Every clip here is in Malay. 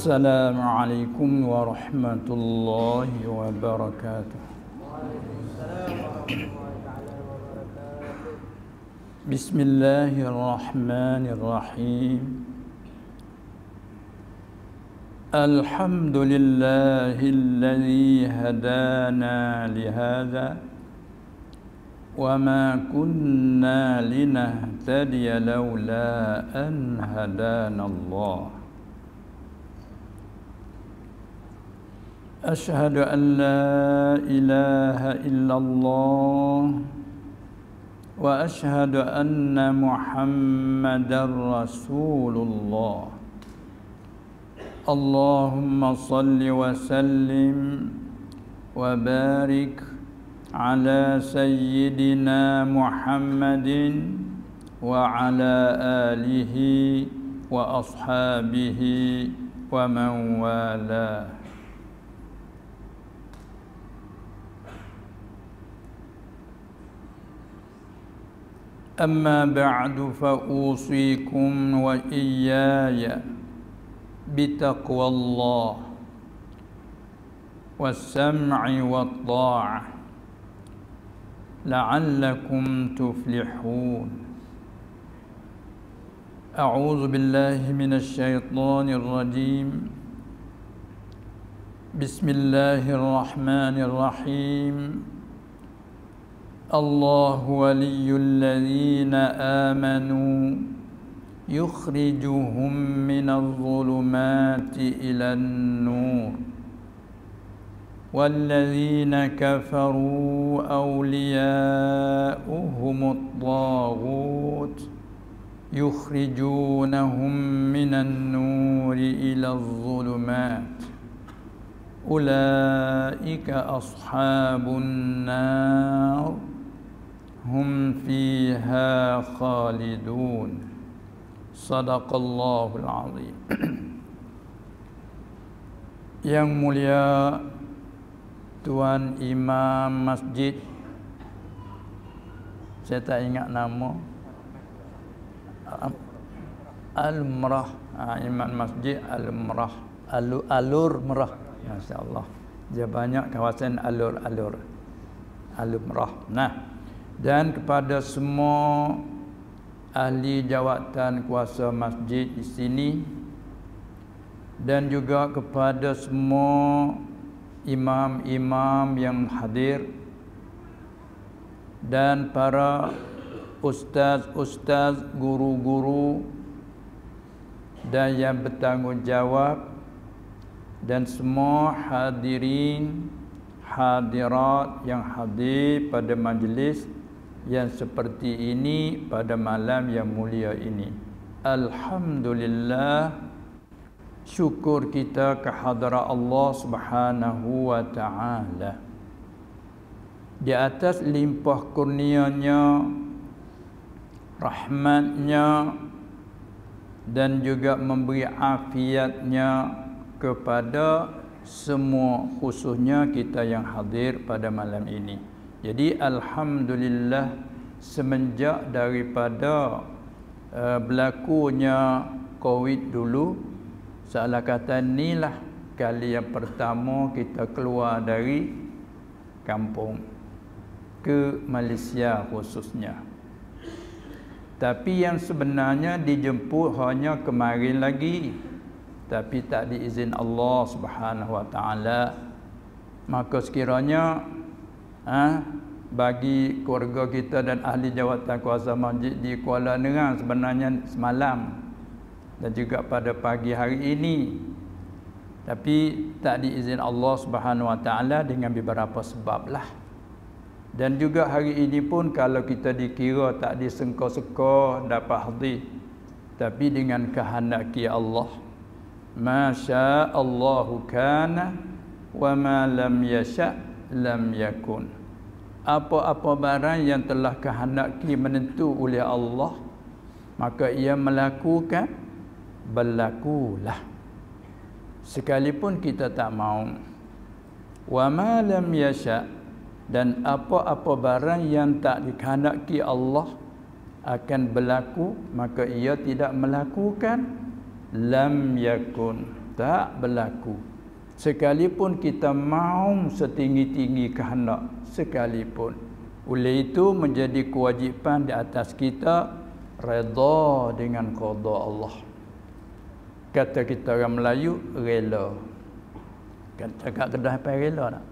السلام عليكم ورحمة الله وبركاته. بسم الله الرحمن الرحيم. الحمد لله الذي هدانا لهذا وما كنا لنهتدي لولا أن هدانا الله. أشهد أن لا إله إلا الله وأشهد أن محمدا رسول الله. اللهم صل وسلم وبارك على سيدنا محمد وعلى آله وأصحابه ومن والاه. أما بعد فأوصيكم وإياي بتقوى الله والسمع والطاعة لعلكم تفلحون. أعوذ بالله من الشيطان الرجيم. بسم الله الرحمن الرحيم. الله ولي الذين آمنوا يخرجهم من الظلمات إلى النور والذين كفروا أولياؤهم الطاغوت يخرجونهم من النور إلى الظلمات أولئك أصحاب النار هم فيها خالدون. صدق الله العظيم. Yang mulia Tuan Imam Masjid, saya tak ingat nama, Al-Merah, Imam Masjid Al-Merah, Alur Merah, masya-Allah. Dia banyak kawasan alur-alur, Al-Merah. Nah, dan kepada semua ahli jawatan kuasa masjid di sini dan juga kepada semua imam-imam yang hadir dan para ustaz-ustaz, guru-guru dan yang bertanggungjawab dan semua hadirin hadirat yang hadir pada majlis yang seperti ini pada malam yang mulia ini. Alhamdulillah, syukur kita kehadrat Allah Subhanahu wa taala. Di atas limpah kurnianya, rahmatnya dan juga memberi afiatnya kepada semua, khususnya kita yang hadir pada malam ini. Jadi alhamdulillah, semenjak daripada berlakunya Covid dulu, seolah kata inilah kali yang pertama kita keluar dari kampung ke Malaysia khususnya. Tapi yang sebenarnya dijemput hanya kemarin lagi, tapi tak diizin Allah Subhanahu wa taala. Maka sekiranya bagi keluarga kita dan ahli jawatan kuasa masjid di Kuala Nerang sebenarnya semalam dan juga pada pagi hari ini, tapi tak diizin Allah Subhanahu wa taala dengan beberapa sebab lah. Dan juga hari ini pun kalau kita dikira tak disengko-sengko dapat hadir, tapi dengan kehendak Allah, masya Allahu kana wa ma lam yasha lam yakun. Apa-apa barang yang telah kehendaki menentu oleh Allah, maka ia melakukan, berlakulah. Sekalipun kita tak mau. Wa ma lam yasha, dan apa-apa barang yang tak dikehendaki Allah akan berlaku, maka ia tidak melakukan, lam yakun, tak berlaku. Sekalipun kita mahu setinggi-tinggi kehendak sekalipun. Oleh itu menjadi kewajipan di atas kita redha dengan qada Allah. Kata kita orang Melayu, rela. Kan cakap Kedah apa rela tak?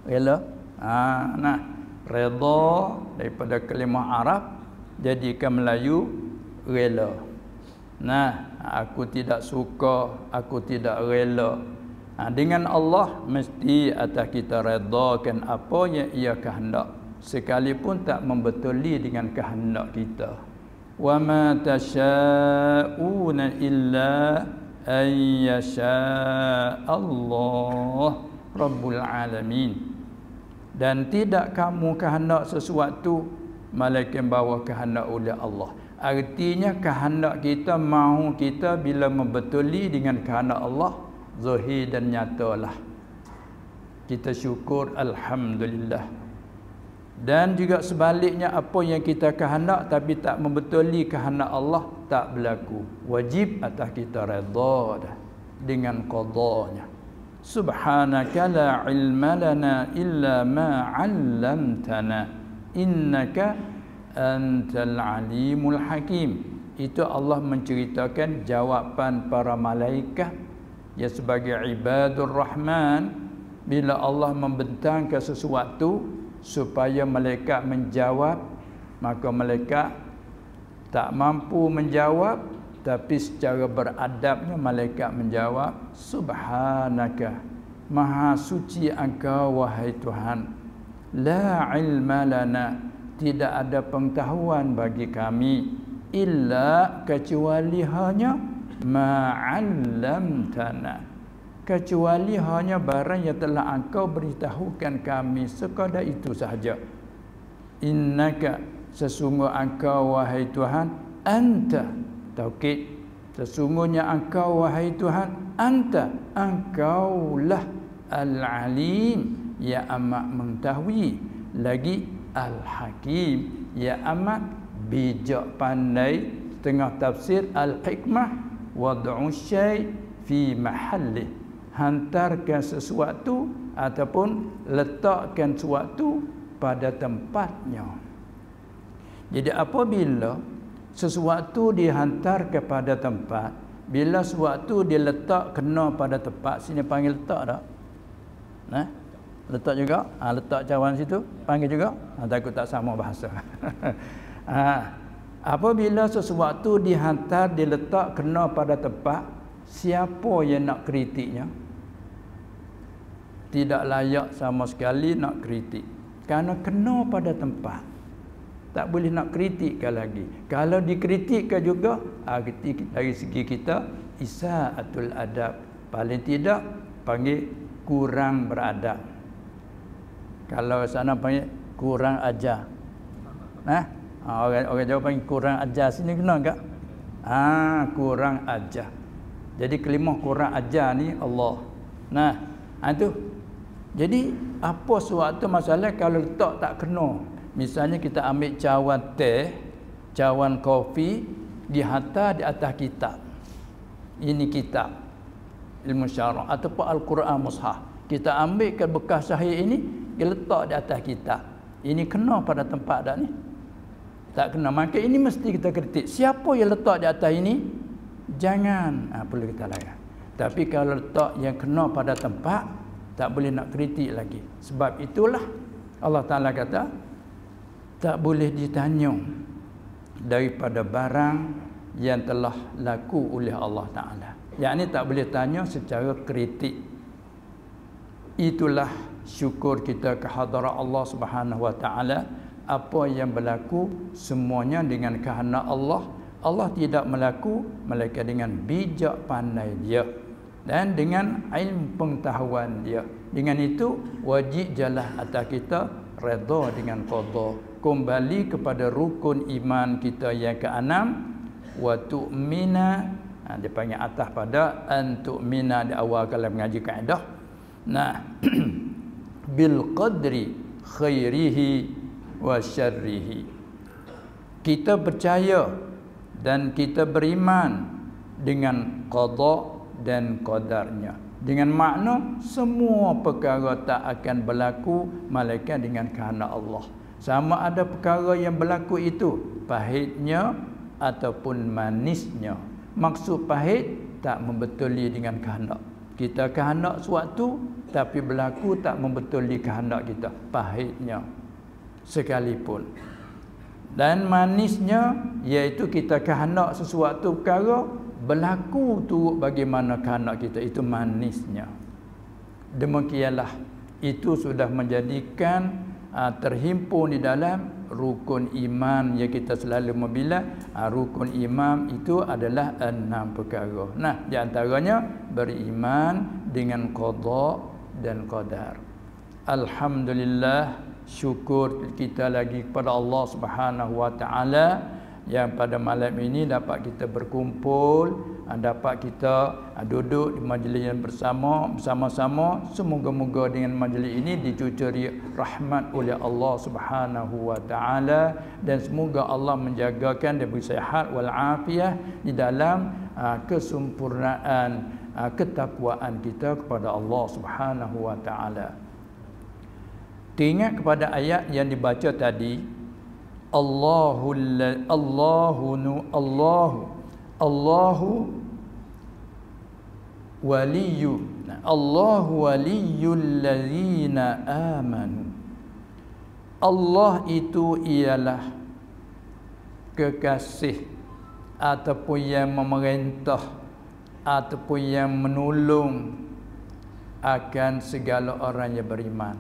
Rela? Nah, redha daripada kalimah Arab jadikan Melayu rela. Nah, aku tidak suka, aku tidak rela. Dengan Allah mesti atas kita redakan apa yang ia kehendak, sekalipun tak membetuli dengan kehendak kita. Wa ma tasha'una illa an yasha Allah Rabbul Alamin. Dan tidak kamu kehendak sesuatu malaikat bawa kehendak oleh Allah. Artinya kehendak kita, mahu kita bila membetuli dengan kehendak Allah, zahir dan nyatalah. Kita syukur alhamdulillah. Dan juga sebaliknya, apa yang kita kehendak tapi tak membetuli kehendak Allah, tak berlaku. Wajib atas kita redha dah dengan qadanya. Subhanaka la ilma lana illa ma 'allamtana innaka antal alimul hakim. Itu Allah menceritakan jawapan para malaikat ya sebagai ibadur rahman. Bila Allah membentangkan sesuatu supaya malaikat menjawab, maka malaikat tak mampu menjawab, tapi secara beradabnya malaikat menjawab, Subhanaka, maha suci Engkau wahai Tuhan, la ilma lana, tidak ada pengetahuan bagi kami, illa, kecuali hanya ma'allamtana, kecuali hanya barang yang telah Engkau beritahukan kami, sekadar itu sahaja. Innaka, sesungguh Engkau wahai Tuhan, anta, taukid, sesungguhnya Engkau wahai Tuhan, anta, Engkaulah al-alim, ya amat mengetahui, lagi al-hakim, ya amat bijak pandai. Tengah tafsir al-hikmah, wad'u syai' fi mahallih, hantarkan sesuatu ataupun letakkan sesuatu pada tempatnya. Jadi apabila sesuatu dihantar kepada tempat, bila sesuatu diletak kena pada tempat, sini panggil letak tak? Nah, letak juga? Letak cawan situ panggil juga? Takut tak sama bahasa. Apabila sesuatu dihantar, diletak kena pada tempat, siapa yang nak kritiknya? Tidak layak sama sekali nak kritik, kerana kena pada tempat. Tak boleh nak kritikkan lagi. Kalau dikritikkan juga, dari segi kita isa'atul adab, paling tidak panggil kurang beradab. Kalau sana panggil kurang ajar. Orang Jawa panggil kurang ajar, sini kena enggak? Kurang ajar. Jadi kalimah kurang ajar ni Allah. Itu. Jadi apa suatu masalah kalau letak tak kena. Misalnya kita ambil cawan teh, cawan kopi, dihantar di atas kitab. Ini kitab ilmu syarah ataupun Al-Quran mushaf. Kita ambil ke bekas sahih ini, diletak di atas kitab. Ini kena pada tempat dak ni? Tak kena. Maka ini mesti kita kritik. Siapa yang letak di atas ini? Jangan perlu kita layan. Tapi kalau letak yang kena pada tempat, tak boleh nak kritik lagi. Sebab itulah Allah Ta'ala kata, tak boleh ditanya daripada barang yang telah laku oleh Allah Ta'ala. Yang ini tak boleh tanya secara kritik. Itulah syukur kita kehadrat Allah Subhanahu Wa Ta'ala. Apa yang berlaku semuanya dengan kehendak Allah. Allah tidak melaku, melainkan dengan bijak pandai Dia dan dengan ilmu pengetahuan Dia. Dengan itu wajib jalah atas kita redha dengan qada. Kembali kepada rukun iman kita yang ke-6, wa tu'mina, dia panggil atas pada an tu'mina di awal kalau mengaji kaedah. Bil qadri khairihi wa syarrihi. Kita percaya dan kita beriman dengan qada dan qadarnya. Dengan makna semua perkara tak akan berlaku melainkan dengan kehendak Allah. Sama ada perkara yang berlaku itu pahitnya ataupun manisnya. Maksud pahit tak membetuli dengan kehendak. Kita kehendak suatu tapi berlaku tak membetuli kehendak kita, pahitnya sekalipun. Dan manisnya iaitu kita kehendak sesuatu perkara berlaku turut bagaimana kehendak kita, itu manisnya. Demikianlah itu sudah menjadikan terhimpun di dalam rukun iman yang kita selalu membilang. Rukun iman itu adalah 6 perkara. Nah, di antaranya beriman dengan qada dan qadar. Alhamdulillah, syukur kita lagi kepada Allah Subhanahu wa taala yang pada malam ini dapat kita berkumpul, dapat kita duduk di majlis yang bersama-sama. Semoga-moga dengan majlis ini dicucuri rahmat oleh Allah Subhanahu wa taala, dan semoga Allah menjagakan dan beri sihat wal afiah di dalam kesempurnaan ketakwaan kita kepada Allah Subhanahu wa taala. Teringat kepada ayat yang dibaca tadi, Allahu waliyul ladzina amanu. Allah itu ialah kekasih ataupun yang memerintah ataupun yang menolong akan segala orang yang beriman.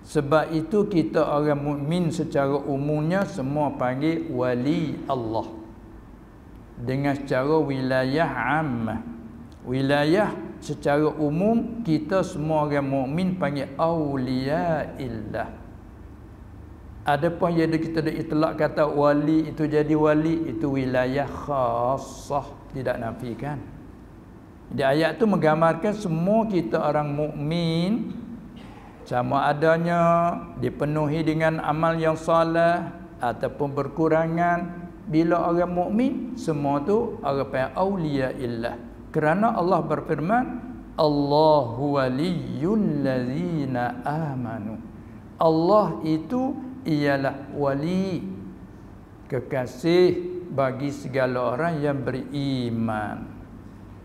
Sebab itu kita orang mukmin secara umumnya semua panggil wali Allah. Dengan secara wilayah ammah. Wilayah secara umum kita semua orang mukmin panggil auliyaillah. Adapun yang kita ada itlak kata wali itu jadi wali, itu wilayah khassah, tidak nafikan. Di ayat tu menggambarkan semua kita orang mukmin sama adanya dipenuhi dengan amal yang saleh ataupun berkurangan. Bila orang mukmin semua tu orang panggil auliyaillah. Kerana Allah berfirman, Allahu waliyul ladzina amanu. Allah itu ialah wali, kekasih bagi segala orang yang beriman.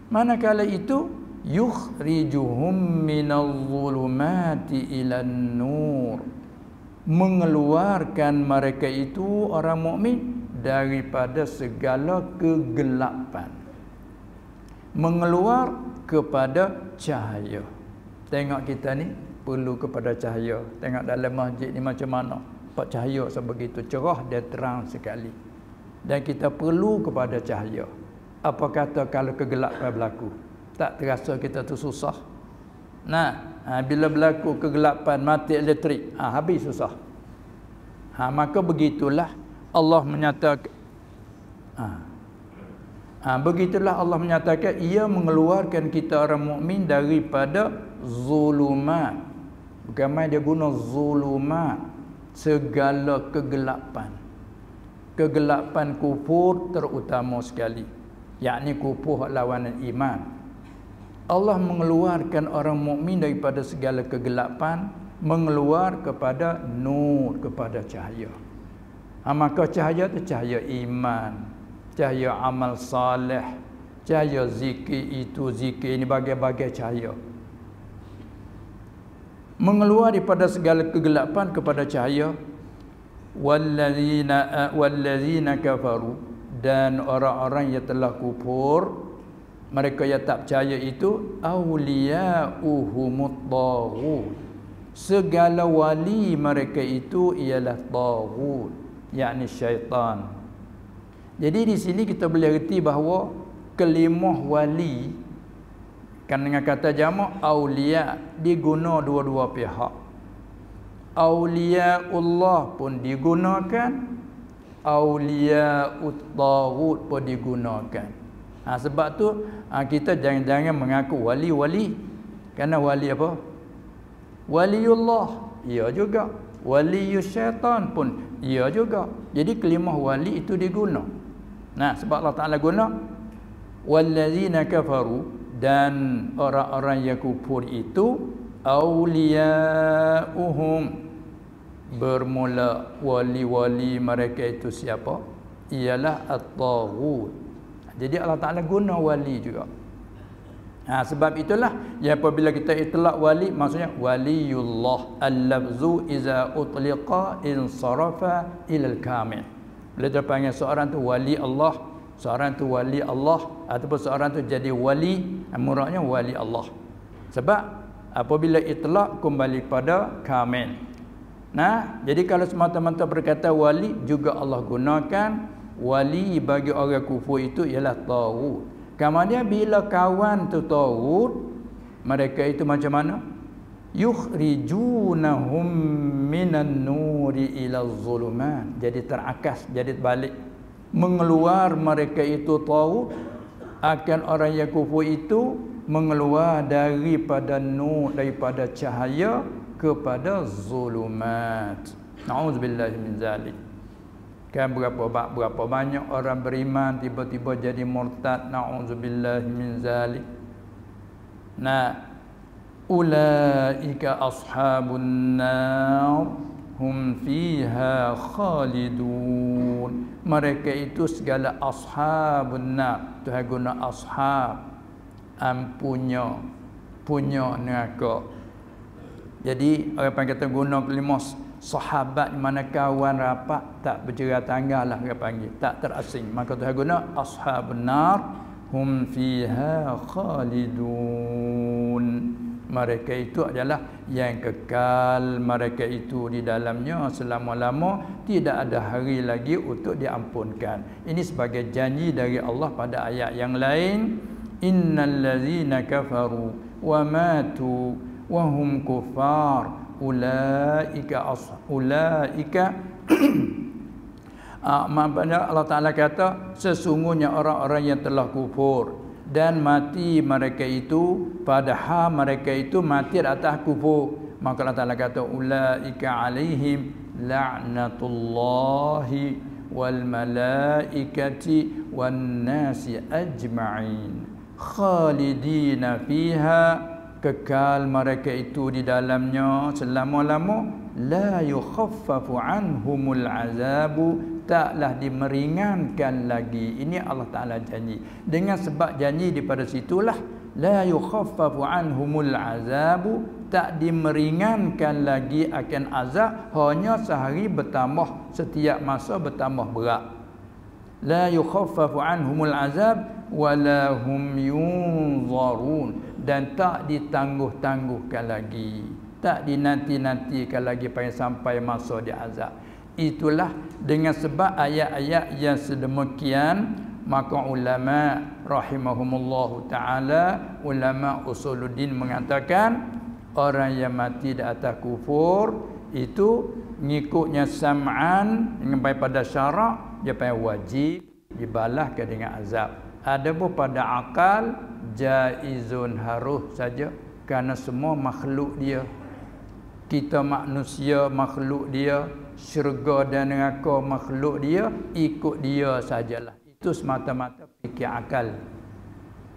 Manakala itu yukhrijuhum minadh dhulumati ilan nur, mengeluarkan mereka itu orang mukmin daripada segala kegelapan, mengeluar kepada cahaya. Tengok kita ni perlu kepada cahaya. Tengok dalam masjid ni macam mana, pak cahaya sebegitu cerah dan terang sekali, dan kita perlu kepada cahaya. Apa kata kalau kegelapan berlaku, tak terasa kita tu susah. Bila berlaku kegelapan, mati elektrik, habis susah. Maka begitulah Allah menyatakan, begitulah Allah menyatakan ia mengeluarkan kita orang mukmin daripada zulumat. Bukan main dia guna zulumat, segala kegelapan. Kegelapan kufur terutama sekali, yakni kufur lawanan iman. Allah mengeluarkan orang mukmin daripada segala kegelapan, mengeluar kepada nur, kepada cahaya. Maka cahaya itu cahaya iman, cahaya amal saleh, cahaya zikir itu zikir ini, bagai-bagai cahaya. Mengeluar daripada segala kegelapan kepada cahaya. Walladzina kafaru, dan orang-orang yang telah kufur, mereka yang tak percaya itu, awliya'uhumut taghut, segala wali mereka itu ialah taghut, yakni syaitan. Jadi di sini kita boleh reti bahawa kalimah wali kan dengan kata jamak aulia diguna dua-dua pihak. Auliaullah pun digunakan, auliaut taghut pun digunakan. Sebab tu kita jangan-jangan mengaku wali-wali. Kerana wali apa? Waliullah, ia juga. Waliyus syaitan pun ia juga. Jadi kalimah wali itu diguna. Sebab Allah Ta'ala guna wallazina kafaru, dan orang-orang yang kufur itu awliya'uhum, bermula wali-wali mereka itu siapa? Ialah at-taghut. Jadi Allah Ta'ala guna wali juga. Sebab itulah ya, apabila kita itlaq wali, maksudnya waliyullah, al-lafzu iza utliqa insarafa ilal kamil. Bila dia panggil seorang tu wali Allah, seorang tu wali Allah, ataupun seorang tu jadi wali, muradnya wali Allah. Sebab apabila itlaq kembali pada kamil. Jadi kalau semata-mata berkata wali, juga Allah gunakan wali bagi orang kufur itu ialah taghut. Kemudian bila kawan tu taghut, mereka itu macam mana? Yukhrijunahum minan nuri ila zulumat. Jadi terakas, jadi balik. Mengeluar mereka itu taghut akan orang yang kufur itu, mengeluar daripada nur, daripada cahaya kepada zulumat. Na'udzubillahi min zalik. Kan berapa banyak orang beriman tiba-tiba jadi murtad. Na'udzubillahi min zalik. Ulaika ashabun nar hum fiha khalidun. Mereka itu segala ashabun nar. Tuhan guna ashab, punya neraka. Jadi orang kata guna kelima sahabat, mana kawan rapat, tak bercerah tangga lah dia panggil, tak terasing. Maka Tuhan guna ashabun nar hum fiha khalidun. Mereka itu adalah yang kekal, mereka itu di dalamnya selama-lama, tidak ada hari lagi untuk diampunkan. Ini sebagai janji dari Allah pada ayat yang lain. Innal ladzina kafaru wa matu wa hum kuffar ulaika Allah Ta'ala kata, sesungguhnya orang-orang yang telah kufur dan mati mereka itu, padahal mereka itu mati atas kufur, maka Allah Ta'ala kata ulaika alaihim la'natullahi wal malaikati wan nasi ajma'in khalidina fiha, kekal mereka itu di dalamnya selama-lama, la yukhaffafu anhumul azabu, taklah dimeringankan lagi. Ini Allah Ta'ala janji. Dengan sebab janji daripada situlah la yukhaffafu anhumul azabu, tak dimeringankan lagi akan azab, hanya sehari bertambah, setiap masa bertambah berat. La yukhaffafu anhumul azab wala hum yunzarun, dan tak ditangguh-tangguhkan lagi, tak dinanti-nantikan lagi sampai masa dia azab. Itulah dengan sebab ayat-ayat yang sedemikian, maka ulama rahimahumullahu taala, ulama usuluddin mengatakan orang yang mati di atas kufur itu ngikutnya sam'an sampai pada syarak, dia wajib dibalaskan dengan azab. Adapun pada akal, jaizun, harus saja, kerana semua makhluk dia. Kita manusia makhluk dia, syurga dan neraka makhluk dia, ikut dia sajalah. Itu semata-mata fikir akal.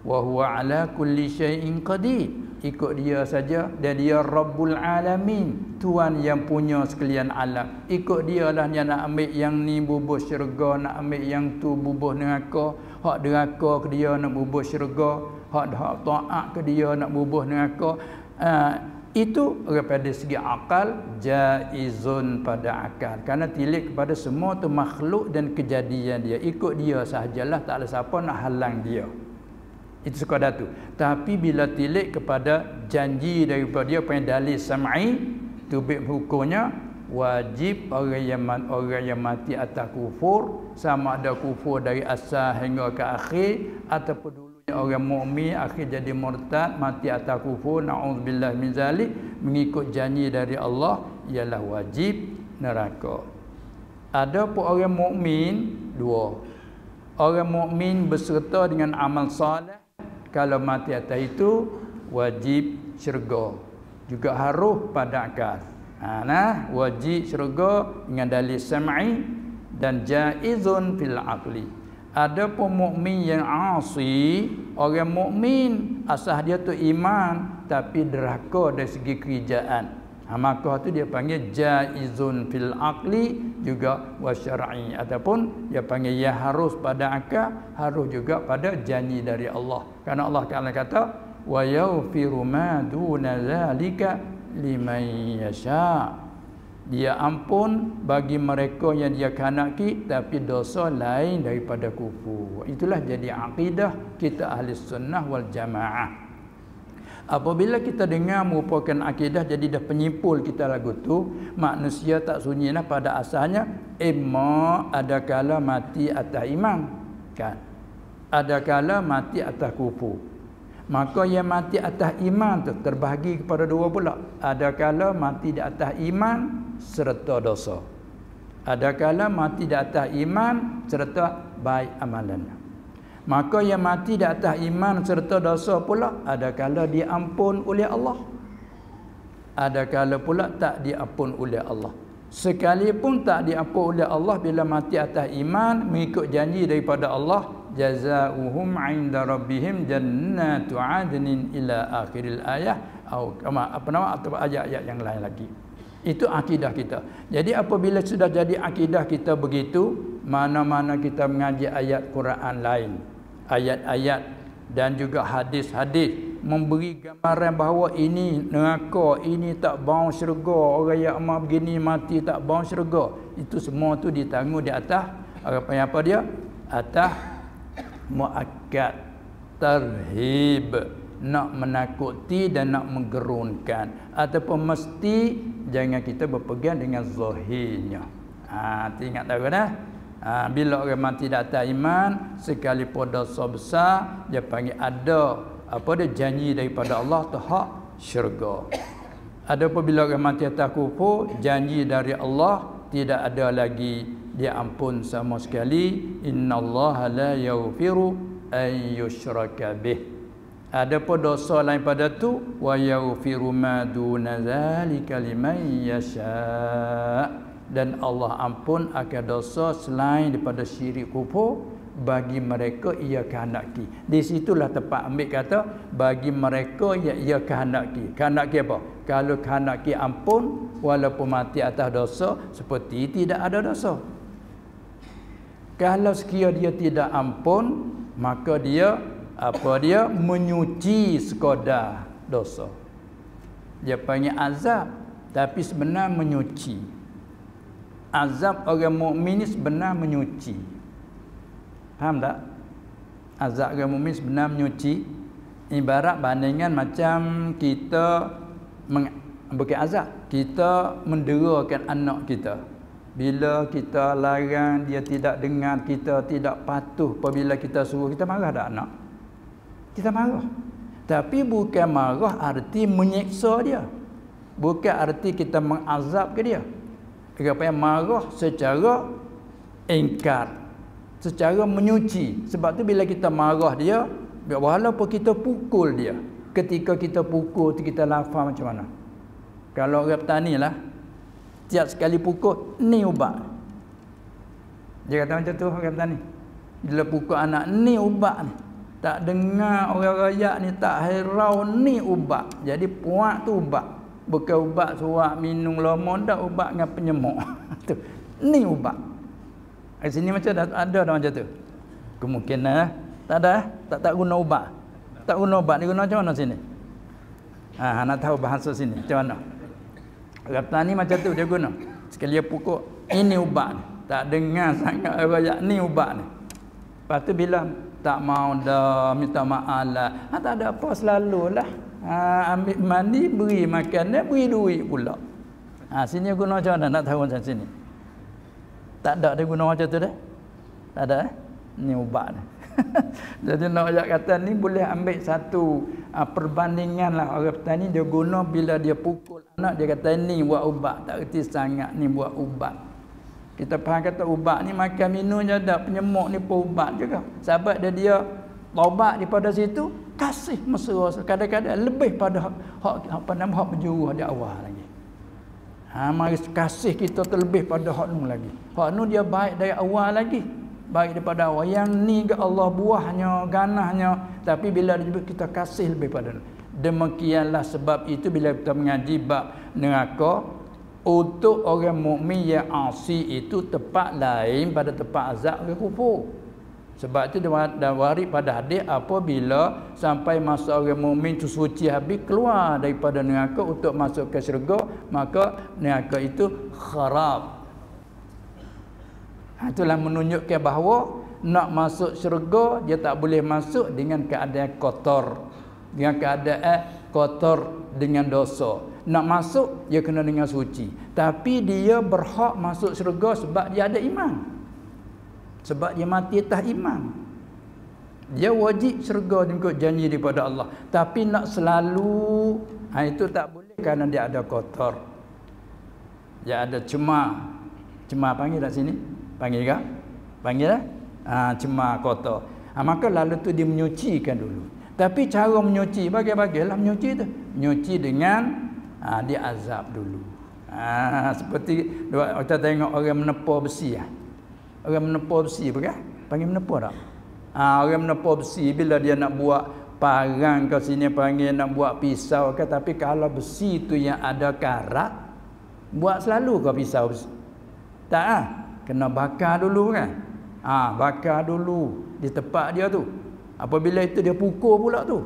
Wa huwa ala kulli syai'in qadir. Ikut dia saja, dan dia Rabbul Alamin, Tuhan yang punya sekalian alam. Ikut dia lah yang nak ambil yang ni bubuh syurga, nak ambil yang tu bubuh neraka. Hak neraka ke dia nak bubuh syurga, hak taat ke dia nak bubuh neraka. Itu pada segi akal jaizun pada akal, kerana tilik kepada semua tu makhluk dan kejadian dia, ikut dia sahajalah, tak ada siapa nak halang dia. Itu sekadar tu. Tapi bila tilik kepada janji daripada dia, punya dalil sam'i, tu hukumnya wajib orang yang mati atas kufur, sama ada kufur dari asal hingga ke akhir, ataupun dulunya orang mukmin akhir jadi murtad, mati atas kufur, na'udzubillah min zalik, mengikut janji dari Allah, ialah wajib neraka. Ada pun orang mukmin dua. Orang mukmin berserta dengan amal soleh, kalau mati atas itu wajib syurga, juga harus pada akal. Wajib syurga dengan dalil sam'i dan jaizun fil aqli. Ada pun mukmin yang asi, orang mukmin asal dia tu iman tapi derhaka dari segi kerjaan. Maka tu dia panggil jaizun fil aqli juga wa syar'i, ataupun dia panggil ya harus pada akal, harus juga pada janji dari Allah. Karena Allah Taala kata wa yaghfiru ma duna zalika liman yasha. Dia ampun bagi mereka yang dia kehendaki tapi dosa lain daripada kufur. Itulah jadi akidah kita ahli sunnah wal jamaah. Apabila kita dengar merupakan akidah, jadi dah penyimpul kita lagu tu, manusia tak sunyilah pada asalnya imma ada kala mati atas iman, kan? Ada kala mati atas kufur. Maka yang mati atas iman tu terbahagi kepada dua pula. Ada kala mati di atas iman serta dosa. Ada kala mati di atas iman serta baik amalannya. Maka yang mati di atas iman serta dosa pula, ada kala diampun oleh Allah, ada kala pula tak diampun oleh Allah. Sekalipun tak diampun oleh Allah, bila mati atas iman mengikut janji daripada Allah, jazaohum 'inda rabbihim jannatu 'adnin ila akhiril ayah atau ayat-ayat yang lain lagi. Itu akidah kita. Jadi apabila sudah jadi akidah kita begitu, mana-mana kita mengaji ayat Quran lain, ayat-ayat dan juga hadis-hadis memberi gambaran bahawa ini neraka, ini tak bau syurga, orang yang amal begini mati tak bau syurga, itu semua tu ditanggung di atas apa dia? Atas muakkad, tarhib, nak menakuti dan nak menggerunkan, ataupun mesti jangan kita berpegang dengan zahirnya. Ingat tahu dah. Bila orang mati di atas iman, sekalipun dosa besar, dia panggil ada dia janji daripada Allah tu hak syurga. Adapun bila orang mati atas kufur, janji dari Allah tidak ada lagi dia ampun sama sekali. Innallaha la yaghfiru an yushraka bih. Adapun dosa lain pada tu, wa yaghfiru ma duna zalika liman yasha. Dan Allah ampun akan dosa selain daripada syirik kufur bagi mereka ia kehendaki. Di situlah tempat ambil kata bagi mereka yang ia kehendaki. Kehendaki apa? Kalau kehendaki ampun walaupun mati atas dosa, seperti tidak ada dosa. Kalau sekiranya dia tidak ampun, maka dia dia menyuci sekadar dosa. Dia panggil azab, tapi sebenarnya menyuci. Azab orang mukmin ni sebenar menyuci. Faham tak? Azab orang mukmin sebenar menyuci. Ibarat bandingan macam kita bukan azab, kita menderakan anak kita. Bila kita larang dia tidak dengar, kita tidak patuh apabila kita suruh, kita marah tak anak? Kita marah. Tapi bukan marah arti menyeksa dia. Bukan arti kita mengazab ke dia. Kita marah secara ingkar, secara menyuci. Sebab tu bila kita marah dia, walaupun kita pukul dia, ketika kita pukul tu kita lafaz macam mana? Kalau orang petani lah, tiap sekali pukul ni ubat. Dia kata macam tu orang petani. Bila pukul anak ni ubat ni, tak dengar orang rakyat ni, tak herau ni ubat. Jadi puak tu ubat. Bukan ubat suap minum lama, dah ubat dengan penyemuk. Tu. Ni ubat. Di sini macam ada macam tu. Kemungkinan tak ada, tak guna ubat. Tak guna ubat, dia guna macam mana sini? Nak tahu bahasa sini macam mana? Orang petani macam tu dia guna. Sekali dia pukul, ini ubat ni. Tak dengar sangat rakyat ni ubat ni. Lepas tu bila tak mau dah minta maaf lah. Tak ada apa, selalulah. Ambil mandi, beri makan dia, beri duit pula. Sini guna macam mana? Nak tahu macam sini. Tak ada dia guna macam tu dah. Tak ada ni ubat ni. Jadi nak ayat kata ni boleh ambil satu perbandingan lah. Orang petani dia guna bila dia pukul anak, dia kata ni buat ubat. Tak erti sangat ni buat ubat. Kita faham kata ubat ni makan minum je ada, penyemuk ni pun ubat juga. Sahabat dia taubat daripada situ, kasih mesra kadang-kadang lebih pada hak penjuruh di awal lagi. Mari kasih kita terlebih pada hak nu lagi. Hak nu dia baik dari awal lagi. baik daripada awal. Yang ni ke Allah buahnya, ganahnya, tapi bila kita kasih lebih pada. Demikianlah sebab itu bila kita mengaji bab neraka, untuk orang mukmin yang asi itu tempat lain pada tempat azab orang kufur. Sebab itu dah waris pada hadis, apabila sampai masa orang mukmin itu suci habis keluar daripada neraka untuk masuk ke syurga, maka neraka itu kharab. Itulah menunjukkan bahawa nak masuk syurga dia tak boleh masuk dengan keadaan kotor, dengan keadaan kotor dengan dosa. Nak masuk dia kena dengan suci. Tapi dia berhak masuk syurga sebab dia ada iman. Sebab dia mati atas iman. Dia wajib syurga mengikut janji daripada Allah. Tapi nak selalu, itu tak boleh kerana dia ada kotor. Dia ada cemar. Cemar panggil tak sini? Panggil tak? Panggil tak? Cemar kotor. Maka lalu tu dia menyucikan dulu. Tapi cara menyuci, bagaimana menyuci tu? Menyuci dengan dia azab dulu. Seperti kita tengok orang menepa besi. Orang menepa besi bukan? Panggil menepa tak? Orang menepa besi bila dia nak buat parang ke sini panggil nak buat pisau ke, tapi kalau besi tu yang ada karat, buat selalu ke pisau besi? Tak kena bakar dulu kan? Bakar dulu di tempat dia tu. Apabila itu dia pukul pula tu.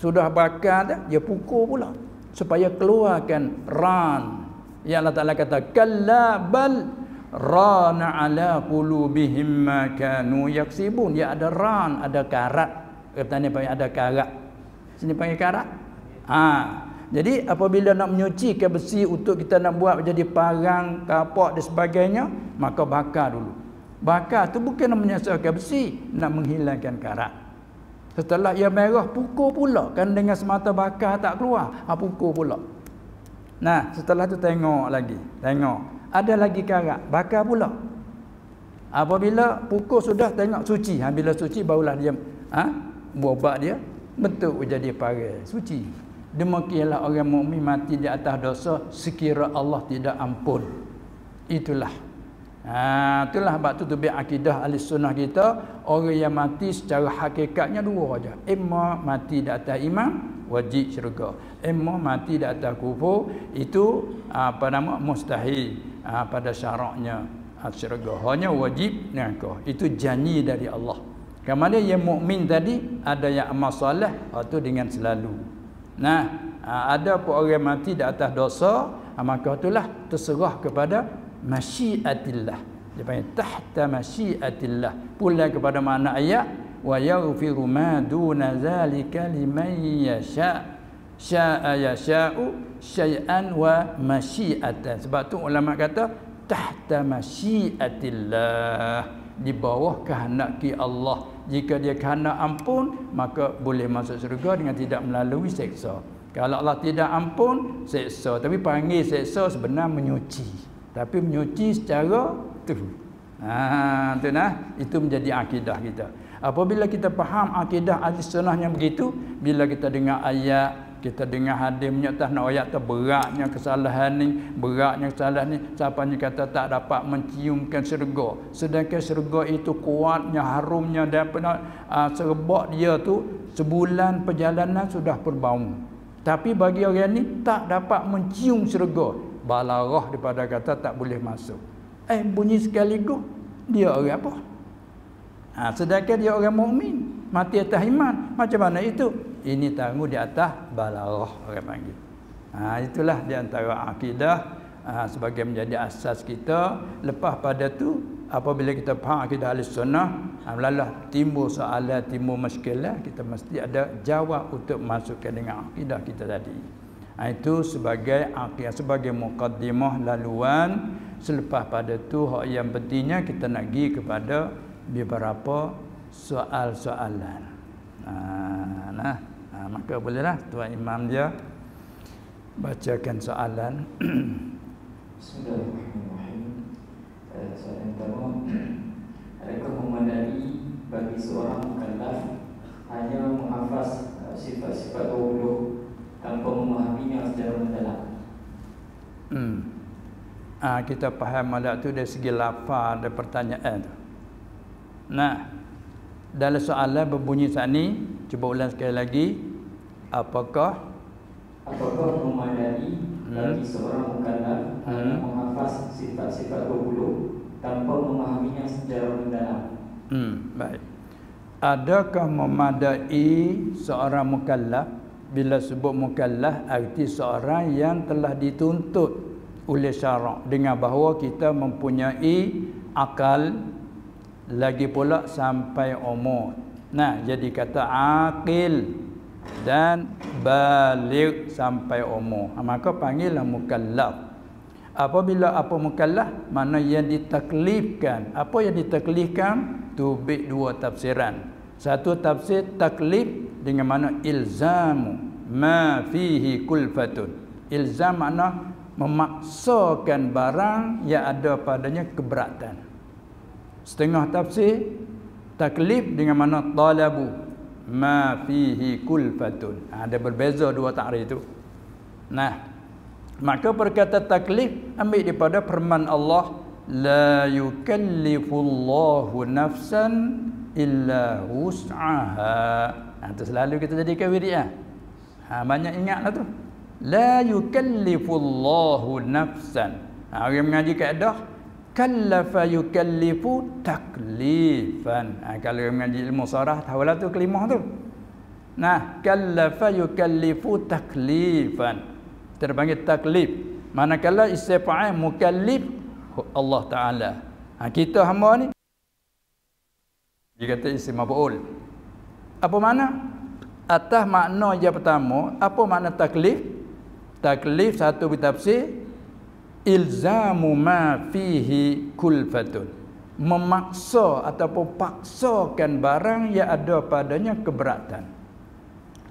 Sudah bakar dah, dia pukul pula supaya keluarkan ran. Ya Allah Taala kata kalla bal rana ala qulubihim ma kanu yaksibun. Ya ada ran, ada karat. Katanya panggil ada karat. Sini panggil karat. Jadi apabila nak menyucikan besi untuk kita nak buat jadi parang, kapak dan sebagainya, maka bakar dulu. Bakar tu bukan nak menyelesaikan besi, nak menghilangkan karat. Setelah ia merah, pukul pula. Kan dengan semata bakar tak keluar, pukul pula. Nah, setelah tu tengok lagi. Tengok ada lagi karat, bakar pula. Apabila pukul sudah tengok suci, bila suci barulah dia buat dia bentuk jadi parang suci. Demikianlah orang mukmin mati di atas dosa sekira Allah tidak ampun. Itulah sebab tu bi akidah ahli sunnah kita, orang yang mati secara hakikatnya dua aja. Imma mati di atas iman, wajib syurga. Imma mati di atas kufur, itu mustahil pada syaraknya syurga. Hanya wajib neraka. Itu janji dari Allah. Kemudian yang mukmin tadi ada yang amal soleh, itu dengan selalu. Ada pun orang mati di atas dosa, maka itulah terserah kepada masyiatillah. Dia panggil tahta masyiatillah. Pula kepada makna ayat wa yaghfiru ma duna zalika liman yasha. Syaa yasha'u syai'an wa masyiatan. Sebab tu ulama kata tahta masyiatillah, di bawah kehendak Allah. Jika dia kehendak ampun, maka boleh masuk syurga dengan tidak melalui seksa. Kalau Allah tidak ampun, seksa. Tapi panggil seksa sebenarnya menyuci. Tapi menyuci secara tu. Itu menjadi akidah kita. Apabila kita faham akidah ahli sunnahnya begitu, bila kita dengar ayat, kita dengar hadis menyatakan ayat tu beratnya kesalahan ni, siapanya kata tak dapat menciumkan syurga. Sedangkan syurga itu kuatnya, harumnya, dan serbak dia tu sebulan perjalanan sudah berbau. Tapi bagi orang ni tak dapat mencium syurga, balarah daripada kata tak boleh masuk. Bunyi sekaligus dia orang apa? Sedangkan dia orang mukmin, mati atas iman. Macam mana itu? Ini tangguh di atas balarah orang panggil. Itulah di antara akidah sebagai menjadi asas kita. Lepas pada tu, apabila kita faham akidah ahli sunnah, lalah timbul soalan, timbul masalah, kita mesti ada jawab untuk masukkan dengan akidah kita tadi. Itu sebagai akidah, sebagai muqaddimah laluan. Selepas pada tu, hak yang pentingnya kita nak pergi kepada beberapa soal-soalan. Maka bolehlah tuan imam dia bacakan soalan. Bismillahirrahmanirrahim. Soalan pertama, adakah memadai bagi seorang mukallaf hanya menghafaz sifat-sifat 20 tanpa memahaminya secara mendalam? Kita faham madak tu dari segi lafaz dan pertanyaan tu. Nah, dalam soalan berbunyi saat ni, cuba ulang sekali lagi. Apakah memadai bagi seorang mukallaf hanya menghafaz sifat-sifat 20 tanpa memahaminya secara mendalam? Baik. Adakah memadai seorang mukallaf? Bila sebut mukallaf, arti seorang yang telah dituntut oleh syarak dengan bahawa kita mempunyai akal, lagi pula sampai umur. Nah, jadi kata aqil dan baligh sampai umur. Maka panggillah mukallaf. Apabila apa mukallaf, mana yang ditaklifkan. Apa yang ditaklifkan? Tubik dua tafsiran. Satu tafsir taklif dengan mana ilzamu ma fihi kulfatun. Ilzam makna memaksakan barang yang ada padanya keberatan. Setengah tafsir taklif dengan mana talabu ma fihi kulfatun. Ada berbeza dua takrif itu. Nah, maka perkata taklif ambil daripada firman Allah, la yukallifullahu nafsan illa wus'aha. Itu selalu kita jadikan wirid. Banyak ingatlah tu. La yukallifullahu nafsan. Orang mengaji kaedah kallafa yukallifu taklifan. Kalau orang mengaji ilmu sarah tahulah tu kelimah tu. Nah, kallafa yukallifu taklifan. Terpanggil taklif. Manakala isim fa'il mukallif Allah Taala. Kita hamba ni dia kata isim maf'ul. Apa makna? Atas makna yang pertama, apa makna taklif? Taklif satu bertafsir ilzamu ma fihi kulfatun. Memaksa ataupun paksakan barang yang ada padanya keberatan.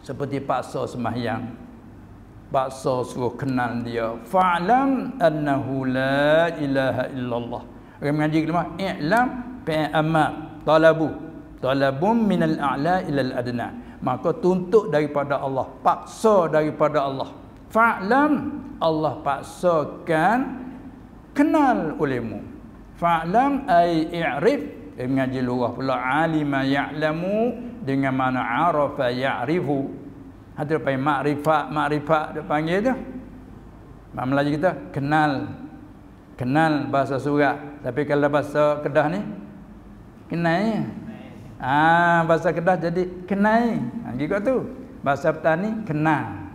Seperti paksa sembahyang, paksa suruh kenal dia. Fa'lam annahu la ilaha illallah. Orang mengaji kelima i'lam fa'amma talabum minal a'la ilal adna. Maka tuntut daripada Allah, paksa daripada Allah. Fa'lam, Allah paksakan kenal olehmu. Fa'lam ay i'rif. Mengaji lughah pula alima ya'lamu dengan mana arafa ya'rifu. Ada panggil makrifat dia panggil tu. Mak Melayu kita kenal bahasa surat. Tapi kalau bahasa Kedah ni kenai. Bahasa Kedah jadi kenai. Gitu tu. Bahasa petani kenal.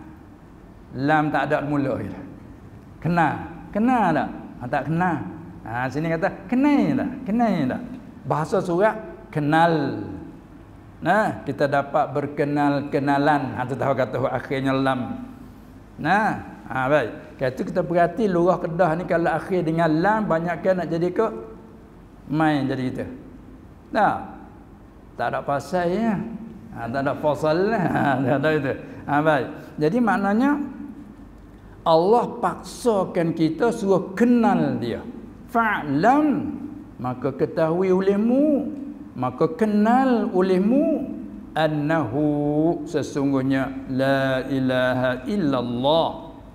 Lam tak ada mula kita. Kenal tak? Tak kenal. Sini kata kenai tak? Bahasa surat kenal. Nah, kita dapat berkenal-kenalan. Itu tahu kata akhirnya lam. Nah, baik. Kata kita perhati lurah Kedah ni kalau akhir dengan lam banyakkan nak jadi ke main jadi kita. Tak ada pasal ya. Tak ada fasal lah. Tak ada itu. Baik. Jadi maknanya Allah paksakan kita suruh kenal dia. Fa'lam, maka ketahui olehmu, maka kenal olehmu annahu sesungguhnya la ilaha illallah.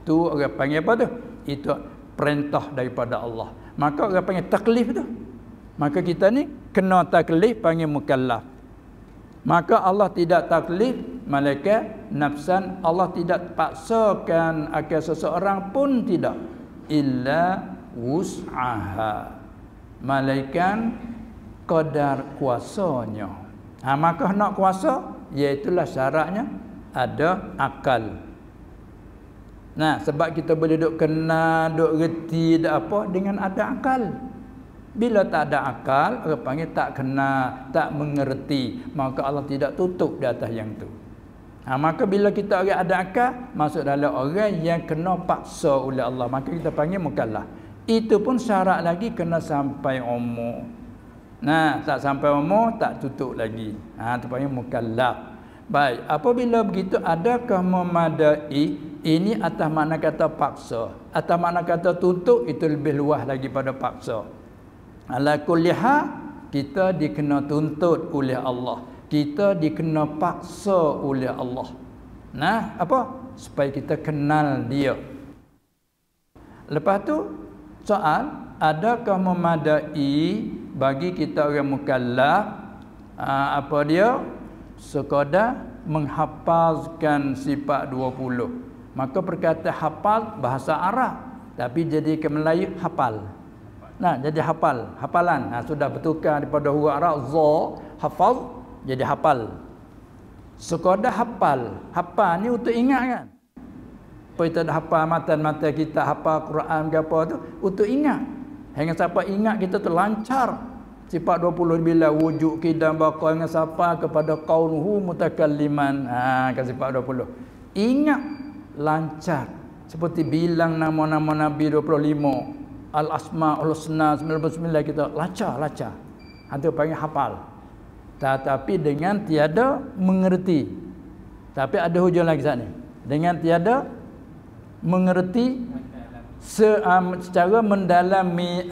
Tu orang panggil apa tu? Itu perintah daripada Allah. Maka orang panggil taklif tu. Maka kita ni kena taklif panggil mukallaf. Maka Allah tidak taklif malaikat nafsan. Allah tidak paksakan akan seseorang pun tidak. Illa wus'aha. Malaikat kadar kuasanya. Maka nak kuasa, iaitulah syaratnya ada akal. Nah, sebab kita boleh duk kenal, duk reti, duk apa dengan ada akal. Bila tak ada akal, orang panggil tak kenal, tak mengerti, maka Allah tidak tutup di atas yang tu. Maka bila kita orang ada akal, masuk dalam orang yang kena paksa oleh Allah, maka kita panggil mukallaf. Itu pun syarat lagi kena sampai umur. Nah, tak sampai umur tak tutup lagi. Itu panggil mukallaf. Baik, apabila begitu adakah memadai? Ini atas makna kata paksa. Atas makna kata tutup itu lebih luas lagi pada paksa. Ala kulli hal kita dikena tuntut oleh Allah. Kita dikena paksa oleh Allah. Nah, apa? Supaya kita kenal dia. Lepas tu soal, adakah memadai bagi kita orang mukallaf Apa dia? Sekadar menghafazkan sifat 20. Maka perkataan hafal bahasa Arab, tapi jadi ke Melayu hafal. Nah, jadi hafal, hafalan. Sudah bertukar daripada huruf Arab za, hafaz jadi hafal. Sekadar hafal. Hafal ni untuk ingat kan? Apa kita dah hafal matan-matan kita, hafal Quran ke apa tu untuk ingat. Hingga siapa ingat kita terlancar. Sifat 20 bila wujud kidam baqa dengan siapa kepada qaunuhu mutakalliman. Kan sifat 20. Ingat lancar. Seperti bilang nama-nama Nabi 25. Al-Asma'ul Husna 99 kita lancar. Itu panggil hafal. Tetapi dengan tiada mengerti. Tapi ada hujung lagi sana. Dengan tiada mengerti secara mendalami.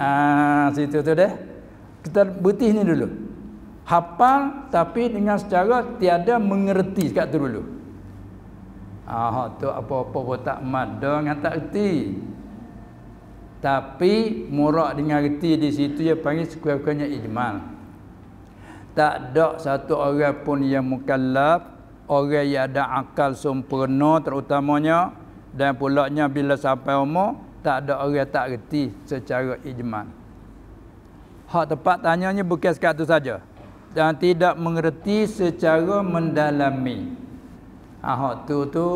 Situ tu deh. Kita berhenti ni dulu. Hafal tapi dengan secara tiada mengerti kat tu dulu. Tu apa-apa pun tak mada dengan tak erti. Tapi murak dengan reti di situ dia panggil sekurang-kurangnya ijmal. Tak ada satu orang pun yang mukallaf, orang yang ada akal sempurna terutamanya, dan pulaknya bila sampai umur tak ada orang tak reti secara ijmal. Hak tepat tanyanya bukan sekat tu saja, dan tidak mengerti secara mendalami. Hak tu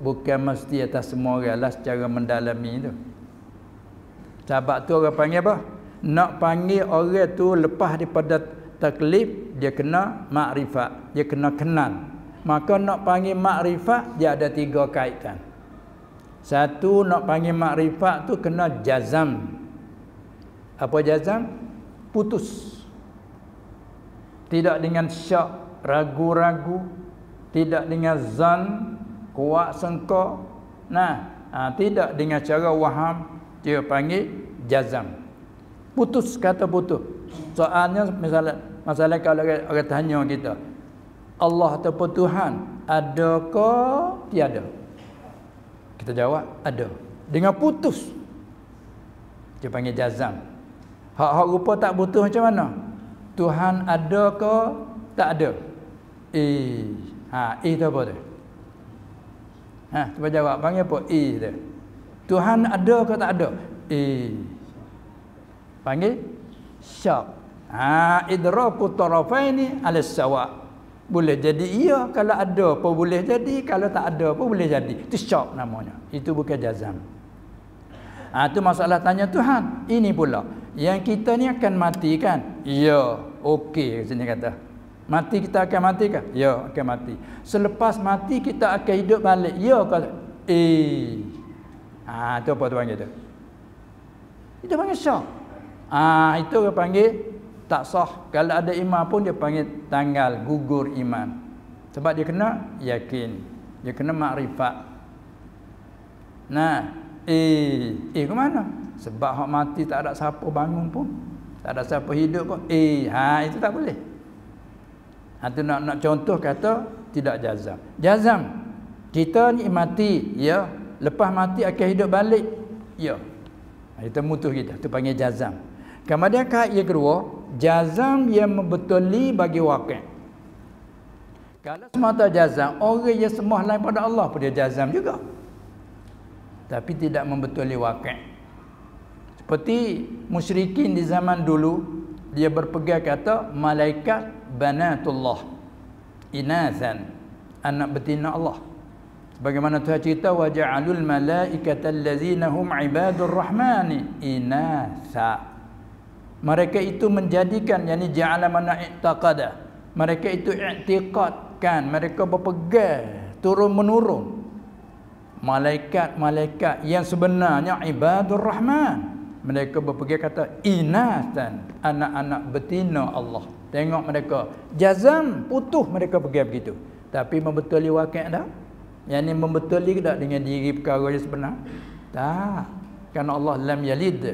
bukan mesti atas semua orang lah secara mendalami tu. Sebab tu orang panggil apa? Nak panggil orang tu lepas daripada taklif, dia kena makrifat, dia kena kenal. Maka nak panggil makrifat dia ada 3 kaitan. Satu, nak panggil makrifat tu kena jazam. Apa jazam? Putus. Tidak dengan syak, ragu-ragu, tidak dengan zan, kuat sangka. Tidak dengan cara waham, dia panggil jazam. Putus, kata putus. Soalnya masalah kalau orang tanya kita, Allah ataupun Tuhan adakah tiada? Kita jawab ada. Dengan putus, dia panggil jazam. Hak rupa tak putus macam mana? Tuhan ada ke tak ada? Tu apa tu? Cuba jawab, panggil apa? Tu. Tuhan ada ke tak ada? Panggil syak. Idraku tarafaini ala sawa. Boleh jadi iya kalau ada pun boleh jadi, kalau tak ada pun boleh jadi. Itu syak namanya. Itu bukan jazam. Itu masalah tanya Tuhan. Ini pula. Yang kita ni akan mati kan? Ya, okey sini kata. Mati kita akan mati kan? Ya, akan mati. Selepas mati kita akan hidup balik. Ya ke? Itu apa tu panggil tu? Itu panggil syak. Itu dia panggil tak sah. Kalau ada iman pun dia panggil tanggal gugur iman. Sebab dia kena yakin. Dia kena makrifat. Ke mana? Sebab hak mati tak ada siapa bangun pun. Tak ada siapa hidup pun. Itu tak boleh. Itu nak contoh kata tidak jazam. Jazam. Kita ni mati, ya. Lepas mati akan hidup balik. Ya. Itu mutuh kita. Itu panggil jazam. Kemudian kait yang kedua, jazam yang membetuli bagi wakil. Kalau semata jazam, orang yang sembah lain pada Allah pun dia jazam juga. Tapi tidak membetuli wakil. Seperti musyrikin di zaman dulu, dia berpegang kata malaikat banatullah, inathan, anak betina Allah. Bagaimana Tuhan cerita wa ja'alul malaikata allazina hum ibadur rahmani inatha. Mereka itu menjadikan, yakni ja'ala mana i'taqada. Mereka itu i'tiqadkan, mereka berpegang turun menurun. Malaikat-malaikat yang sebenarnya ibadur rahman. Mereka berpegang kata inatan, anak-anak betina Allah. Tengok mereka jazam, putus mereka pegang begitu. Tapi membetuli wakil dah? Yang ni membetuli tak dengan diri perkara yang sebenar? Tak. Kerana Allah lam yalid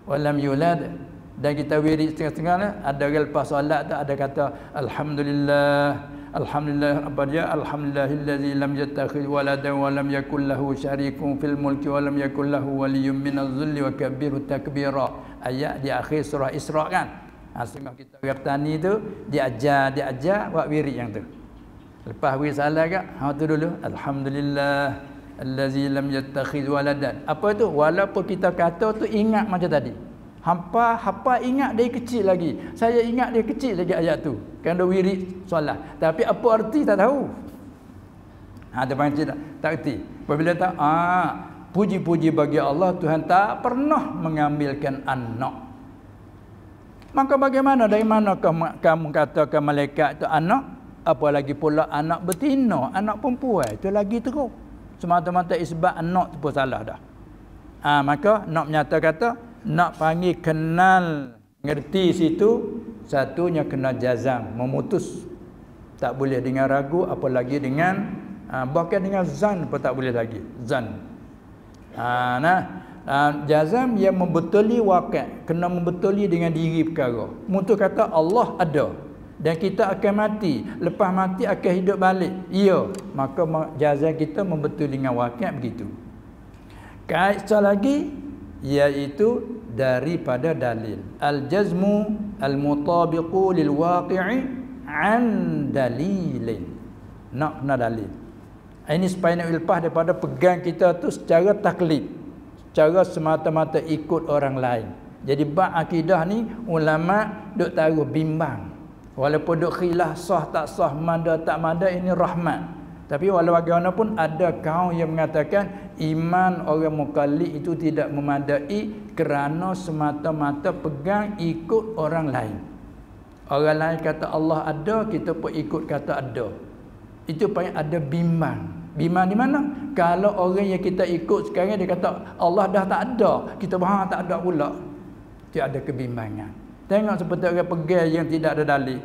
wa lam yulad. Dan kita wirid setengah-setengah ada lepas solat tu ada kata alhamdulillah. Alhamdulillah apa dia? Alhamdulillahillazi lam yattakhidh waladan wa lam yakul lahu syarikun fil mulki wa lam yakul lahu waliyyun minaz zulli wa kabbirhu takbira. Ayat di akhir surah Isra kan. Setengah kita orang petani tu diajar buat wirid yang tu. Lepas wirid salah kat, tu dulu alhamdulillah allazi lam yattakhidh waladan. Apa tu? Walaupun kita kata tu ingat macam tadi. Hampa ingat dari kecil lagi. Saya ingat dari kecil lagi ayat tu. Kan ada wirid solat. Tapi apa arti tak tahu. Ada panggil tak erti. Apabila tak puji-puji bagi Allah, Tuhan tak pernah mengambilkan anak. Maka bagaimana, dari mana kamu katakan malaikat itu anak? Apalagi pula anak betina, anak perempuan, itu lagi teruk. Semata-mata isbat anak tu pun salah dah. Maka nak menyata kata, nak panggil kenal, ngerti situ, satunya kena jazam, memutus. Tak boleh dengan ragu, apalagi dengan bahkan dengan zan pun tak boleh lagi. Zan. Jazam yang membetuli waqi', kena membetuli dengan diri perkara. Mutu kata Allah ada dan kita akan mati, lepas mati akan hidup balik. Ya, maka jazam kita membetuli dengan waqi' begitu. Kait lagi iaitu daripada dalil. Al-jazmu al-mutabiqu lil waqi'i an dalilin. Nak kena dalil. Ini supaya nak lepas daripada pegang kita tu secara taklid, secara semata-mata ikut orang lain. Jadi bab akidah ni ulama duk taruh bimbang. Walaupun duk khilaf sah tak sah, mada tak mada, ini rahmat. Tapi walau bagaimanapun ada kaum yang mengatakan iman orang mukallid itu tidak memadai kerana semata-mata pegang ikut orang lain. Orang lain kata Allah ada, kita pun ikut kata ada. Itu paling ada bimbang. Bimbang di mana? Kalau orang yang kita ikut sekarang dia kata Allah dah tak ada, kita tak ada pula. Dia ada kebimbangan. Tengok seperti orang pegang yang tidak ada dalil.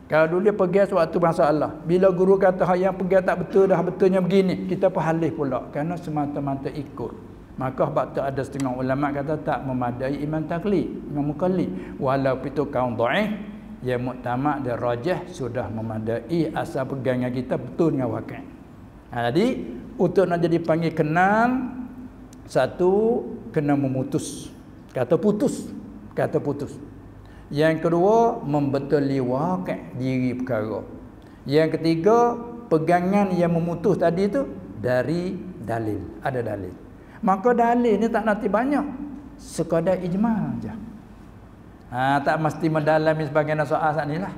Kalau dulu dia pegang suatu masalah, bila guru kata yang pegang tak betul, dah betulnya begini, kita pun halih pula kerana semata-mata ikut. Maka sebab tu ada setengah ulama kata tak memadai iman taklid, iman mukallid. Walaupun itu kaum dhaif, yang muktamad dan rajah sudah memadai asal pegangan kita betul dengan waqi'. Jadi untuk nak jadi panggil kenal, satu kena memutus. Kata putus. Yang kedua membetuli waqi' diri perkara. Yang ketiga pegangan yang memutus tadi tu dari dalil, ada dalil. Maka dalil ni tak nanti banyak, sekadar ijma' aja. Tak mesti mendalami sebagian soal saat ni lah.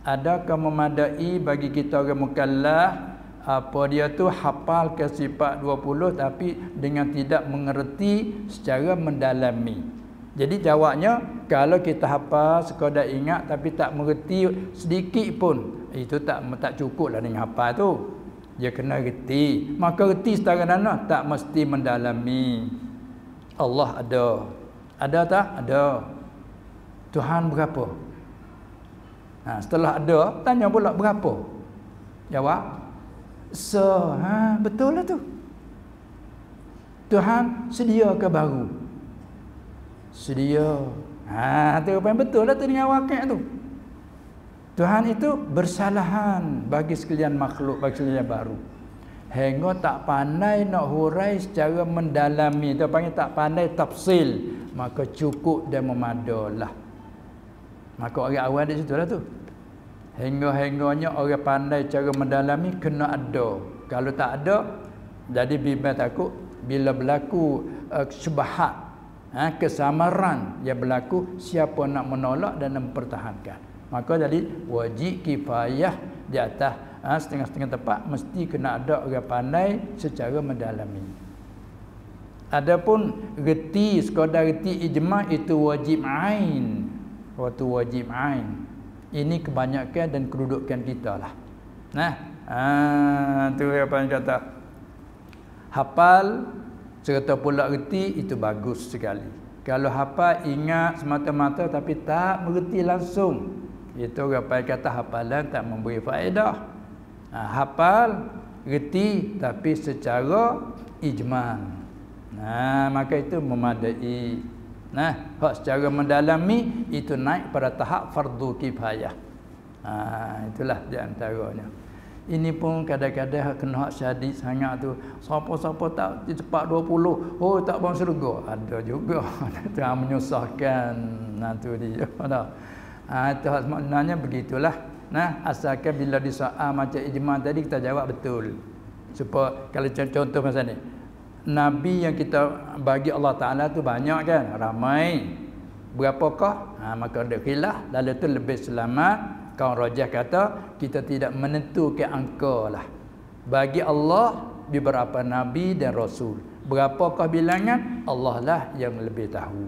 Adakah memadai bagi kita orang mukallaf apa dia tu hafal ke sifat 20 tapi dengan tidak mengerti secara mendalami. Jadi jawabnya, kalau kita hafal sekadar ingat tapi tak mengerti sedikit pun, itu tak cukup lah dengan hafal tu. Dia kena reti. Maka reti setara mana? Tak mesti mendalami. Allah ada. Ada tak? Ada. Tuhan berapa? Setelah ada, tanya pula berapa? Jawab betul lah tu. Tuhan sedia ke baru? Sedia. Tu apa yang betul lah tu dengan waqi' tu. Tuhan itu bersalahan bagi sekalian makhluk, bagi sekalian baru. Hingga tak pandai nak hurai secara mendalami, dia panggil tak pandai tafsil, maka cukup dan memadalah. Maka orang awal di situ lah tu. Hingga-hingganya orang pandai cara mendalami kena ada. Kalau tak ada, jadi bimbang takut bila berlaku syubhat, kesamaran yang berlaku, siapa nak menolak dan mempertahankan. Maka jadi wajib kifayah di atas setengah-setengah tempat mesti kena ada orang pandai secara mendalami. Adapun reti, sekadar reti ijma' itu wajib ain. Waktu wajib ain. Ini kebanyakan dan kedudukan kita lah. Tu apa yang kata hafal serta pula reti itu bagus sekali. Kalau hafal ingat semata-mata tapi tak mengerti langsung, itu apa yang kata hafalan tak memberi faedah. Hafal reti tapi secara ijmal. Maka itu memadai. Hak secara mendalami itu naik pada tahap fardu kifayah. Itulah di antaranya. Ini pun kadang-kadang kena hak syadid sangat tu. Siapa-siapa tak cepat 20, tak bang surga. Ada juga. Itu yang menyusahkan. Tu dia. Itu maknanya begitulah. Nah, asalkan bila disoal macam ijma tadi kita jawab betul. Supaya kalau contoh macam ni, nabi yang kita bagi Allah Taala tu banyak kan, ramai. Berapakah? Maka ada khilaf, lalu tu lebih selamat. Kaum rajah kata kita tidak menentukan angka lah. Bagi Allah beberapa nabi dan rasul. Berapakah bilangan? Allah lah yang lebih tahu.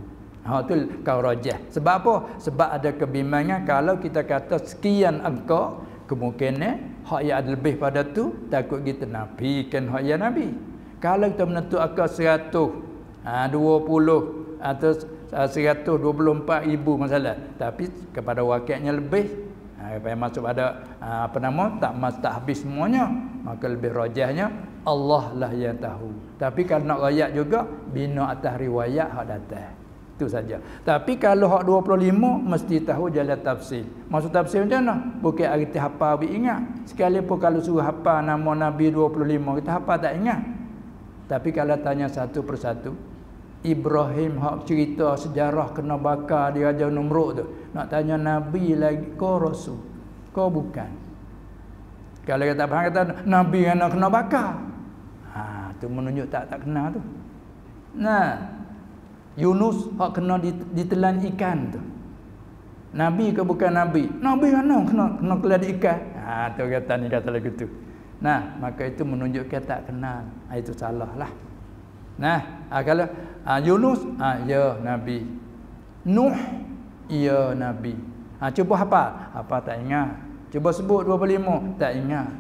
Tu kaum rajah. Sebab apa? Sebab ada kebimbangan kalau kita kata sekian angka, kemungkinan hak yang ada lebih pada tu takut kita nafikan hak yang nabi. Kalau kita menentu angka 100, 20 atau 124,000 masalah, tapi kepada wakilnya lebih, masuk pada tak habis semuanya, maka lebih rajahnya Allah lah yang tahu. Tapi kalau nak rakyat juga bina atas riwayat hak datang. Itu saja. Tapi kalau hak 25 mesti tahu jalan tafsir. Maksud tafsir macam mana? Bukan arti hafal bi ingat. Sekalipun kalau suruh hafal nama Nabi 25 kita hafal tak ingat. Tapi kalau tanya satu persatu, Ibrahim hak cerita sejarah kena bakar di Raja Numrud tu, nak tanya Nabi lagi, kau rasul, kau bukan. Kalau kata faham kata Nabi yang nak kena bakar, tu menunjuk tak kena tu. Nah, Yunus hak kena ditelan ikan tu, Nabi ke bukan Nabi? Nabi yang kena telan ikan. Tu kata ni kata lagu tu. Nah, maka itu menunjukkan tak kenal. Itu salah lah. Nah, kalau Yunus, ya Nabi. Nuh, ya Nabi. Cuba apa tak ingat. Cuba sebut 25, tak ingat.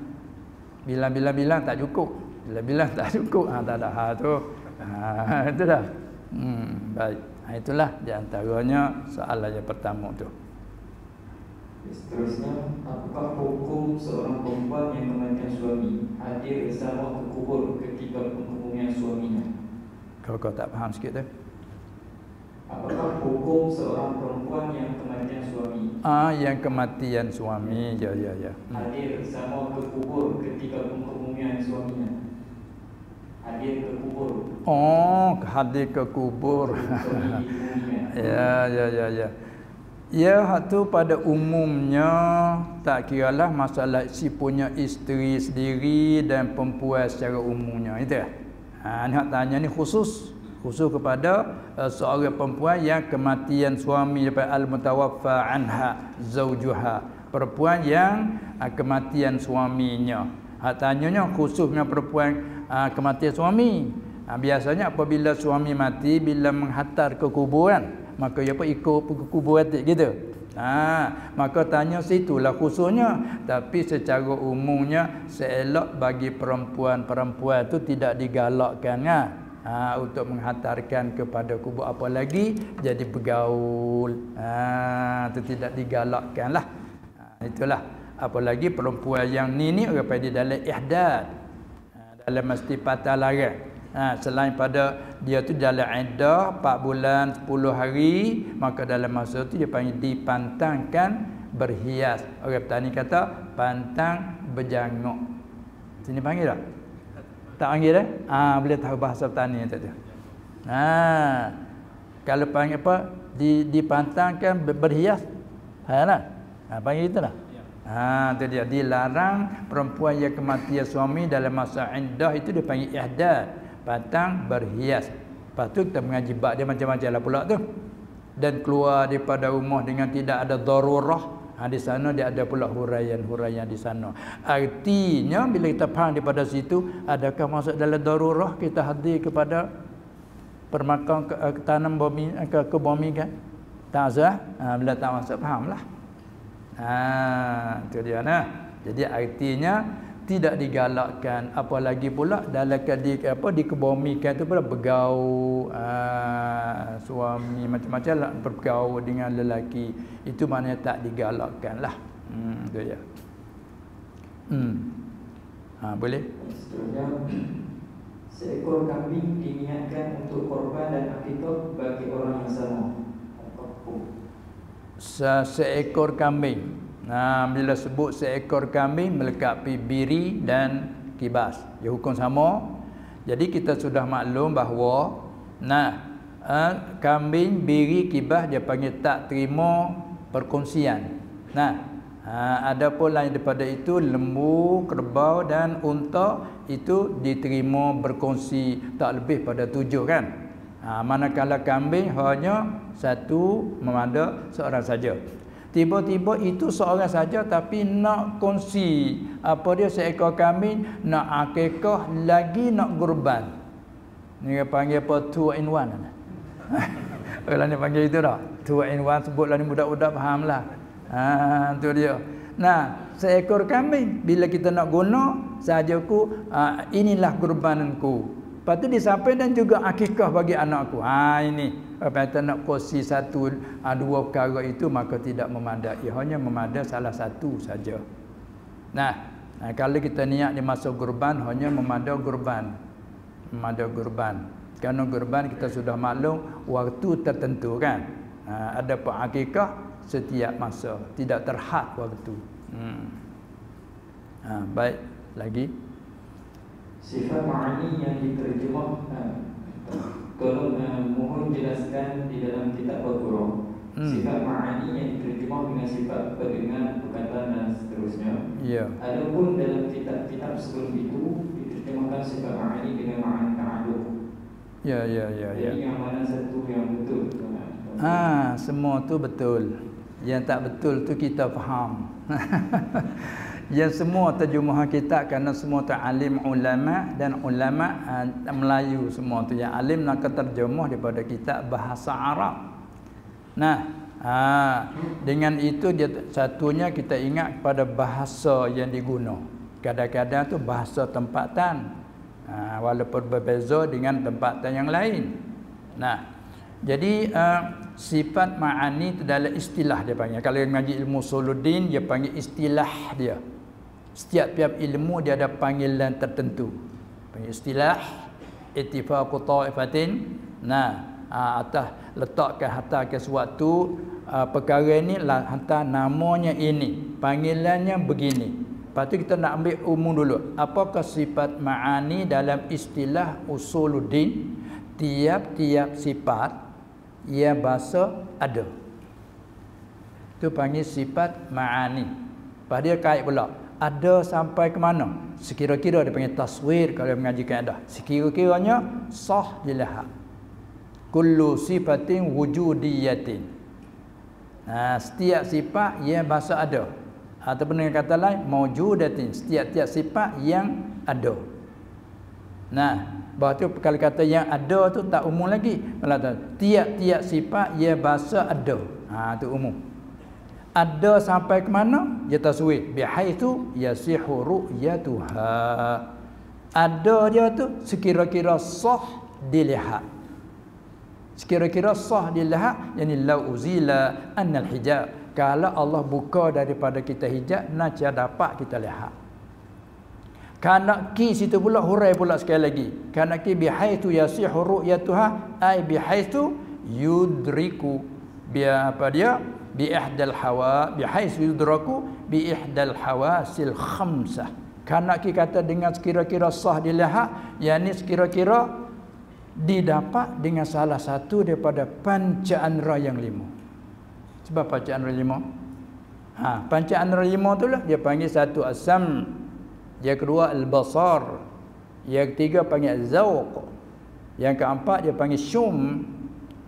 Bilang tak cukup. Bila tak cukup, tak ada tu. Itu dah. Baik. Itulah di antaranya soalan yang pertama tu. Seterusnya, apakah hukum seorang perempuan yang kematian suami hadir bersama ke kubur ketika pengumuman suaminya? Kau tak faham sikit tu. Apakah hukum seorang perempuan yang kematian suami? Yang kematian suami, ya. Hadir bersama ke kubur ketika pengumuman suaminya. Hadir ke kubur. Hadir ke kubur. Ya. Ya, hak tu pada umumnya tak kiralah masalah si punya isteri sendiri dan perempuan secara umumnya. Itu ya. Nak tanya ni khusus kepada seorang perempuan yang kematian suami daripada al-mutawaffa anha zaujuha, perempuan yang kematian suaminya. Hak tanyanya khususnya perempuan kematian suami. Biasanya apabila suami mati, bila menghantar ke kuburan, maka ia pun ikut ke kubur atik gitu. Maka tanya situlah khususnya. Tapi secara umumnya seelok bagi perempuan tu tidak digalakkan untuk menghantarkan kepada kubur, apalagi jadi bergaul. Itu tidak digalakkan lah. Itulah. Apalagi perempuan yang ni orang pada dalam ihdad, dalam mesti patah larang. Selain pada dia tu dalam iddah 4 bulan 10 hari, maka dalam masa tu dia panggil dipantangkan berhias. Orang petani kata pantang berjanguk. Sini panggil tak? Tak panggil dah? Boleh tahu bahasa petani tu. Kalau panggil apa? Dipantangkan berhias. Panggil itulah. Itu dia, dilarang perempuan yang kematian suami dalam masa iddah itu dipanggil ihdad, pantang berhias. Lepas tu kita mengaji bab dia macam-macam lah pula tu. Dan keluar daripada rumah dengan tidak ada darurah. Di sana dia ada pula huraian di sana. Artinya bila kita faham daripada situ, adakah masuk dalam darurah kita hadir kepada permakam ke tanam bumi ke bumi kan? Tak sah. Bila tak masuk fahamlah. Itu dia nah. Jadi artinya tidak digalakkan, apalagi pula dalam dikebumikan tu pula bergaul, suami macam-macam lah bergaul dengan lelaki, itu maknanya tak digalakkan lah. Itu dia. Boleh. Seterusnya, seekor kambing diniatkan untuk korban dan akikah bagi orang yang sama. Seekor kambing. Bila sebut seekor kambing melengkapi biri dan kibas, dia hukum sama. Jadi kita sudah maklum bahawa kambing, biri, kibas dia panggil tak terima perkongsian. Nah, ada pun lain daripada itu, lembu, kerbau dan unta itu diterima berkongsi tak lebih pada 7 kan. Manakala kambing hanya satu, memada seorang saja. Tiba-tiba itu seorang saja tapi nak kongsi apa dia, seekor kambing, nak akikah lagi nak kurban. Ni panggil apa, 2 in 1. Kalau ni panggil itu dah 2 in 1, sebutlah ni budak-budak fahamlah. Tu dia. Nah, seekor kambing bila kita nak guna sahajaku, inilah kurbananku. Lepas tu disampaikan dan juga akikah bagi anakku. Ini apa kita nak kongsi satu, dua perkara itu maka tidak memadai, hanya memadai salah satu saja. Nah, kalau kita niat di masa kurban hanya memadai kurban. Memadai kurban. Kerana kurban kita sudah maklum waktu tertentu kan. Ada pun akikah setiap masa, tidak terhad waktu. Baik, lagi sifat ma'ani yang diterjemah, tolong mohon jelaskan di dalam kitab Al-Qur'an. Sifat ma'ani yang diterjemah dengan sifat pendengar, perkataan dan seterusnya. Adapun dalam kitab-kitab sebelum itu diterjemahkan sifat ma'ani dengan ma'an ta'alluq. Jadi yang mana satu yang betul? Semua tu betul. Yang tak betul tu kita faham. Yang semua terjemahan kitab kerana semua tu alim ulama dan ulama Melayu semua tu. Yang alim nak terjemah daripada kitab bahasa Arab. Nah, dengan itu dia satunya kita ingat kepada bahasa yang diguna. Kadang-kadang tu bahasa tempatan. Walaupun berbeza dengan tempatan yang lain. Nah, jadi sifat ma'ani itu adalah istilah dia panggil. Kalau ngaji ilmu usuluddin dia panggil istilah dia. Setiap ilmu dia ada panggilan tertentu. Panggil istilah ittifaqu ta'ifatin. Nah, atas letakkan hantar ke suatu perkara ini hantar namanya ini, panggilannya begini. Lepas tu kita nak ambil umum dulu. Apakah sifat ma'ani dalam istilah usuluddin? Tiap-tiap sifat ia bahasa ada. Itu panggil sifat ma'ani. Pada dia kait pula. Ada sampai ke mana? Sekira-kira dia panggil taswir kalau mengaji kaedah. Sekira-kiranya sah dilihat. Kullu sifatin wujudiyatin. Setiap sifat ia bahasa ada. Ataupun dengan kata lain maujudatin. Setiap-tiap sifat yang ada. Nah, bahawa tu kalau kata yang ada tu tak umum lagi. Tiap-tiap sifat ia bahasa ada. Tu umum. Ada sampai ke mana? Dia taswir. Bihaitsu yasihu ru'yatuha. Ada dia tu sekira-kira sah dilihat. Sekira-kira sah dilihat, yani lau uzila annal hijab. Kalau Allah buka daripada kita hijab, naca dapat kita lihat. Kana ki situ pula hurai pula sekali lagi. Kana ki bihaitsu yasihu ru'yatuha ay bihaitsu yudriku bi apa dia? Bi ihdal hawa bihaitsu yudraku bi ihdal hawasil khamsah. Kana ki kata dengan sekira-kira sah dilihat, yakni sekira-kira didapat dengan salah satu daripada panca indera yang 5. Sebab panca indera 5? Panca indera 5 tu lah dia panggil satu asam, yang kedua al-basar, yang ketiga panggil az-zauq, yang keempat dia panggil syum,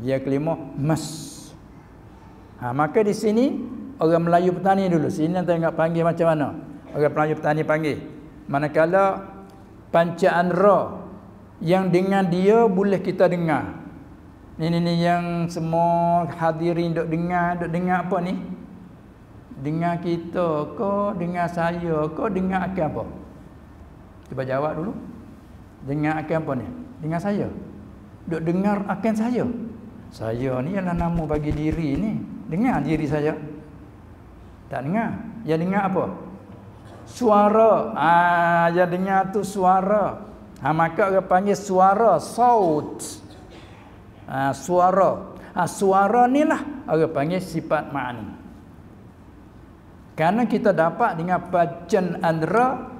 yang kelima mas. Maka di sini orang Melayu petani dulu. Sini tengok panggil macam mana. Orang Melayu petani panggil. Manakala panca indera yang dengan dia boleh kita dengar. Ni yang semua hadirin duk dengar apa ni? Dengar kita ke, dengar saya ke, dengar akan apa? Cuba jawab dulu. Dengar akan apa ni? Dengar saya. Duk dengar akan saya. Saya ni ialah nama bagi diri ni. Dengar diri saya. Tak dengar. Yang dengar apa? Suara. Yang dengar tu suara. Maka orang panggil suara, saut. Suara. Suara ni lah orang panggil sifat ma'ani. Karena kita dapat dengan pacan indera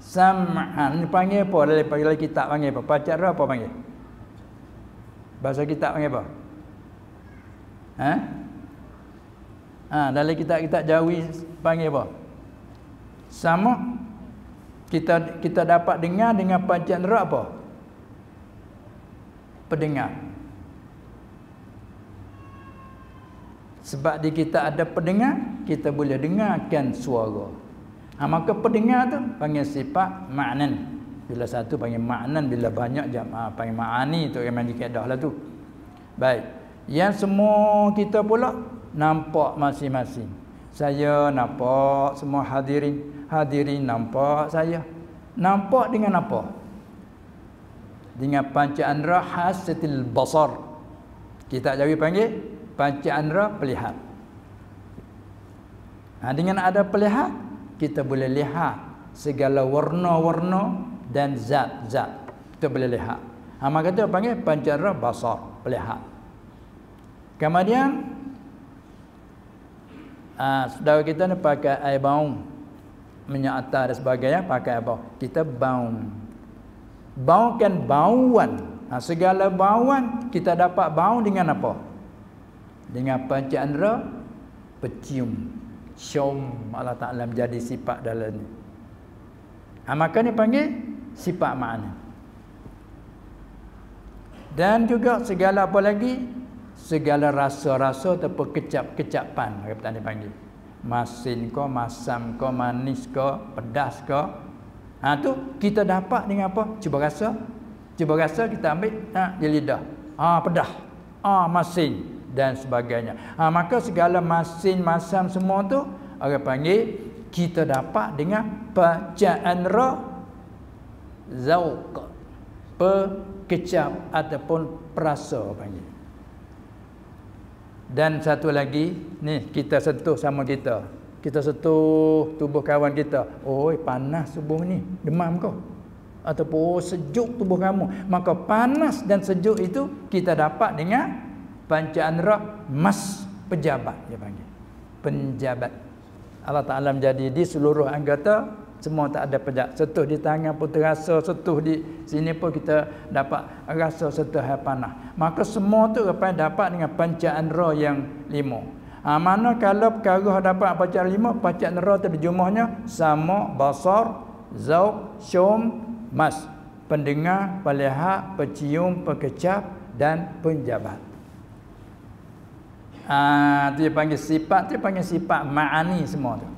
sam'an. Ini panggil apa? Dalam kitab panggil apa? Pacan indera apa panggil? Bahasa kitab panggil apa? Dalam kitab-kitab Jawi panggil apa? Sama kita dapat dengar dengan panca indera apa? Pendengar. Sebab di kita ada pendengar, kita boleh dengarkan suara. Maka pendengar tu panggil sifat ma'nan. Bila satu panggil ma'nan, bila banyak panggil ma'ani tu yang mandi kaedah lah tu. Baik. Yang semua kita pula nampak masing-masing. Saya nampak, semua hadirin nampak saya. Nampak dengan apa? Dengan panca indera hasatil basar. Kita Jawi panggil panca indera pelihat. Dengan ada pelihat, kita boleh lihat segala warna-warna dan zat-zat. Kita boleh lihat. Maka kita panggil panca indera basar, pelihat. Kemudian saudara kita ni pakai air baung, minyak atar dan sebagainya, pakai apa? Kita baung. Baung kan bauan. Segala bauan kita dapat baung dengan apa? Dengan panca indera pecium. Syum Allah Ta'ala menjadi sifat dalam ni. Maka ni panggil sifat makna. Dan juga segala apa lagi? Segala rasa-rasa ataupun kecap-kecapan kata dia panggil. Masin ke, masam ke, manis ke, pedas ke. Tu kita dapat dengan apa? Cuba rasa. Cuba rasa kita ambil di lidah. Pedas. Masin dan sebagainya. Maka segala masin, masam semua tu orang panggil kita dapat dengan panca indera zauq. Kecap ataupun perasa panggil. Dan satu lagi, ni kita sentuh sama kita. Kita sentuh tubuh kawan kita. Panas tubuh ni, demam kau. Ataupun sejuk tubuh kamu. Maka panas dan sejuk itu kita dapat dengan panca indera mas, pejabat dia panggil. Penjabat. Allah Ta'ala menjadi di seluruh anggota semua tak ada pejabat. Sentuh di tangan pun terasa, sentuh di sini pun kita dapat rasa sentuh panas. Maka semua tu dapat dengan panca indera yang 5. Mana kalau perkara dapat panca 5, panca indera terjemahnya sama, basar, zauq, syum, mas. Pendengar, pelihat, pecium, pekecap dan penjabat. Tu dia panggil sifat, dia panggil sifat ma'ani semua tu.